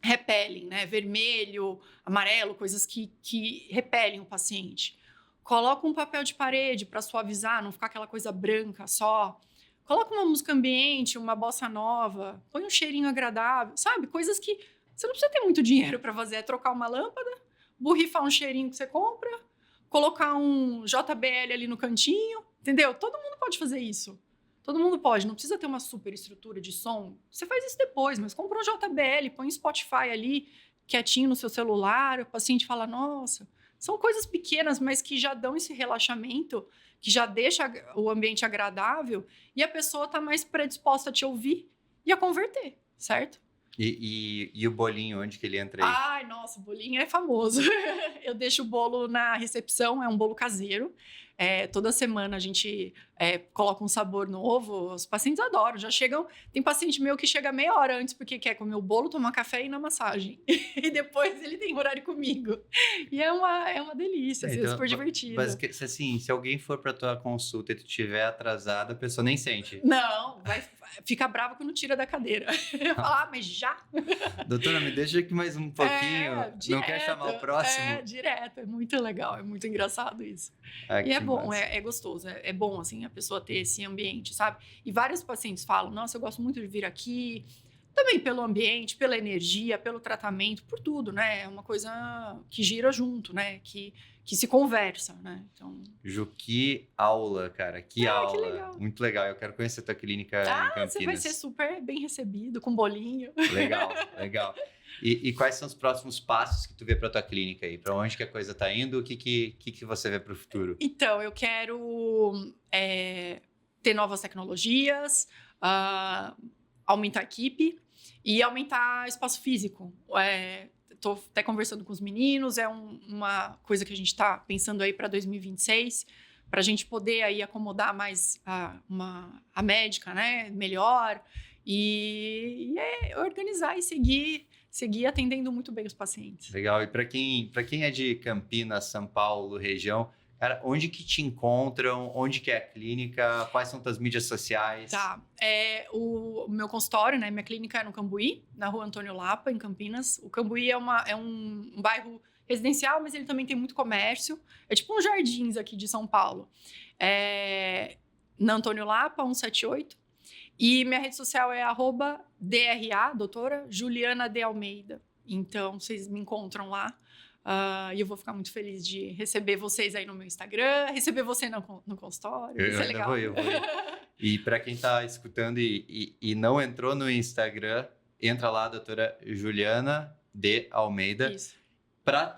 repelem, né? Vermelho, amarelo, coisas que repelem o paciente. Coloca um papel de parede para suavizar, não ficar aquela coisa branca só. Coloca uma música ambiente, uma bossa nova, põe um cheirinho agradável, sabe? Coisas que você não precisa ter muito dinheiro para fazer, é trocar uma lâmpada, borrifar um cheirinho que você compra, colocar um JBL ali no cantinho, entendeu? Todo mundo pode fazer isso. Todo mundo pode, não precisa ter uma super estrutura de som. Você faz isso depois, mas compra um JBL, põe um Spotify ali, quietinho no seu celular, o paciente fala, nossa. São coisas pequenas, mas que já dão esse relaxamento, que já deixa o ambiente agradável e a pessoa está mais predisposta a te ouvir e a converter, certo? E o bolinho, onde que ele entra aí? Ai, nossa, o bolinho é famoso. Eu deixo o bolo na recepção, é um bolo caseiro. Toda semana a gente coloca um sabor novo. Os pacientes adoram, já chegam... Tem paciente meu que chega meia hora antes porque quer comer o bolo, tomar café e ir na massagem. E depois ele tem horário comigo. E é uma delícia, assim, é super divertido. Assim, se alguém for para tua consulta e tu estiver atrasado, a pessoa nem sente. Não, fica brava quando tira da cadeira. Fala, mas já? Doutora, me deixa aqui mais um pouquinho. Não quer chamar o próximo? Direto. É muito legal, é muito engraçado isso. Ah, E é que bom, massa. é gostoso, é bom, assim, a pessoa ter esse ambiente, sabe? E vários pacientes falam, nossa, eu gosto muito de vir aqui, também pelo ambiente, pela energia, pelo tratamento, por tudo, né? É uma coisa que gira junto, né? Que se conversa, né? Então... Ju, que aula, cara, que aula. Que legal. Muito legal, eu quero conhecer a tua clínica em Campinas. Você vai ser super bem recebido, com bolinho. Legal, legal. E quais são os próximos passos que tu vê para tua clínica aí? Para onde que a coisa tá indo? O que você vê para o futuro? Então, eu quero ter novas tecnologias, aumentar a equipe e aumentar espaço físico. Estou até conversando com os meninos, uma coisa que a gente está pensando aí para 2026, para a gente poder aí acomodar mais a médica, né, melhor, e organizar e seguir atendendo muito bem os pacientes. Legal. E para quem é de Campinas, São Paulo, região, cara, onde que te encontram? Onde que é a clínica? Quais são tuas mídias sociais? Tá. O meu consultório, né? Minha clínica é no Cambuí, na rua Antônio Lapa, em Campinas. O Cambuí é um bairro residencial, mas ele também tem muito comércio. É tipo uns jardins aqui de São Paulo. Na Antônio Lapa, 178. E minha rede social é @DRA, doutora Juliana de Almeida. Então, vocês me encontram lá. E eu vou ficar muito feliz de receber vocês aí no meu Instagram, receber você no consultório. Isso é legal. Eu vou. E para quem está escutando e não entrou no Instagram, entra lá, doutora Juliana de Almeida. Isso.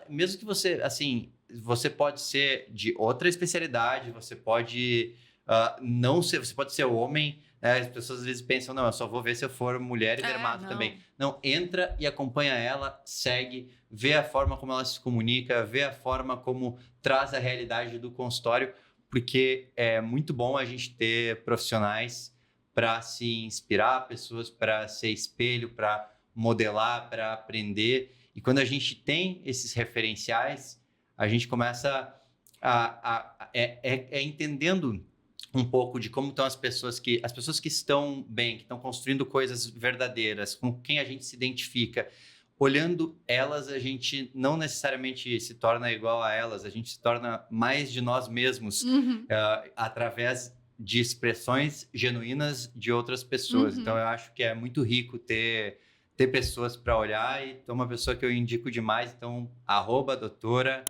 Mesmo que você, assim, você pode ser de outra especialidade, você pode não ser, você pode ser homem. As pessoas às vezes pensam, não, eu só vou ver se eu for mulher e dermato também. Não, entra e acompanha ela, segue, vê a forma como ela se comunica, vê a forma como traz a realidade do consultório, porque é muito bom a gente ter profissionais para se inspirar, pessoas para ser espelho, para modelar, para aprender. E quando a gente tem esses referenciais, a gente começa entendendo um pouco de como estão as pessoas que estão bem, que estão construindo coisas verdadeiras, com quem a gente se identifica. Olhando elas, a gente não necessariamente se torna igual a elas, a gente se torna mais de nós mesmos através de expressões genuínas de outras pessoas. Então, eu acho que é muito rico ter pessoas para olhar, e é uma pessoa que eu indico demais. Então, @doutora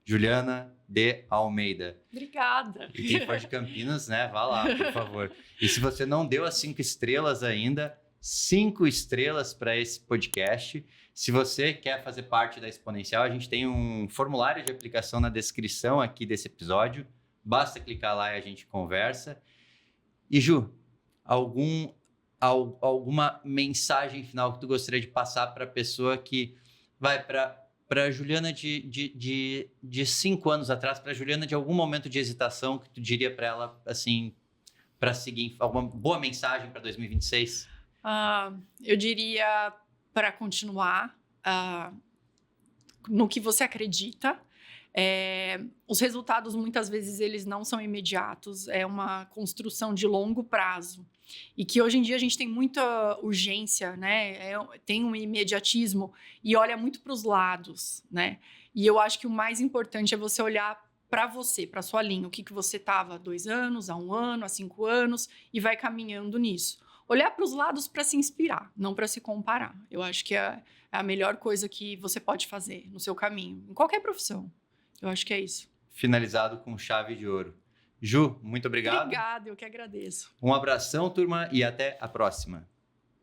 Juliana de Almeida. Obrigada. E quem for de Campinas, né, vá lá, por favor. E se você não deu as 5 estrelas ainda, 5 estrelas para esse podcast. Se você quer fazer parte da Exponencial, a gente tem um formulário de aplicação na descrição aqui desse episódio. Basta clicar lá e a gente conversa. E Ju, alguma mensagem final que tu gostaria de passar para a pessoa que vai para a Juliana de 5 anos atrás, para a Juliana de algum momento de hesitação, que tu diria para ela, assim, para seguir, alguma boa mensagem para 2026? Eu diria para continuar no que você acredita. Os resultados, muitas vezes, eles não são imediatos. É uma construção de longo prazo. E que hoje em dia a gente tem muita urgência, né? Tem um imediatismo e olha muito para os lados, né? E eu acho que o mais importante é você olhar para você, para sua linha. O que você estava há 2 anos, há 1 ano, há 5 anos, e vai caminhando nisso. Olhar para os lados para se inspirar, não para se comparar. Eu acho que é a melhor coisa que você pode fazer no seu caminho, em qualquer profissão. Eu acho que é isso. Finalizado com chave de ouro. Ju, muito obrigado. Obrigada, eu que agradeço. Um abração, turma, e até a próxima.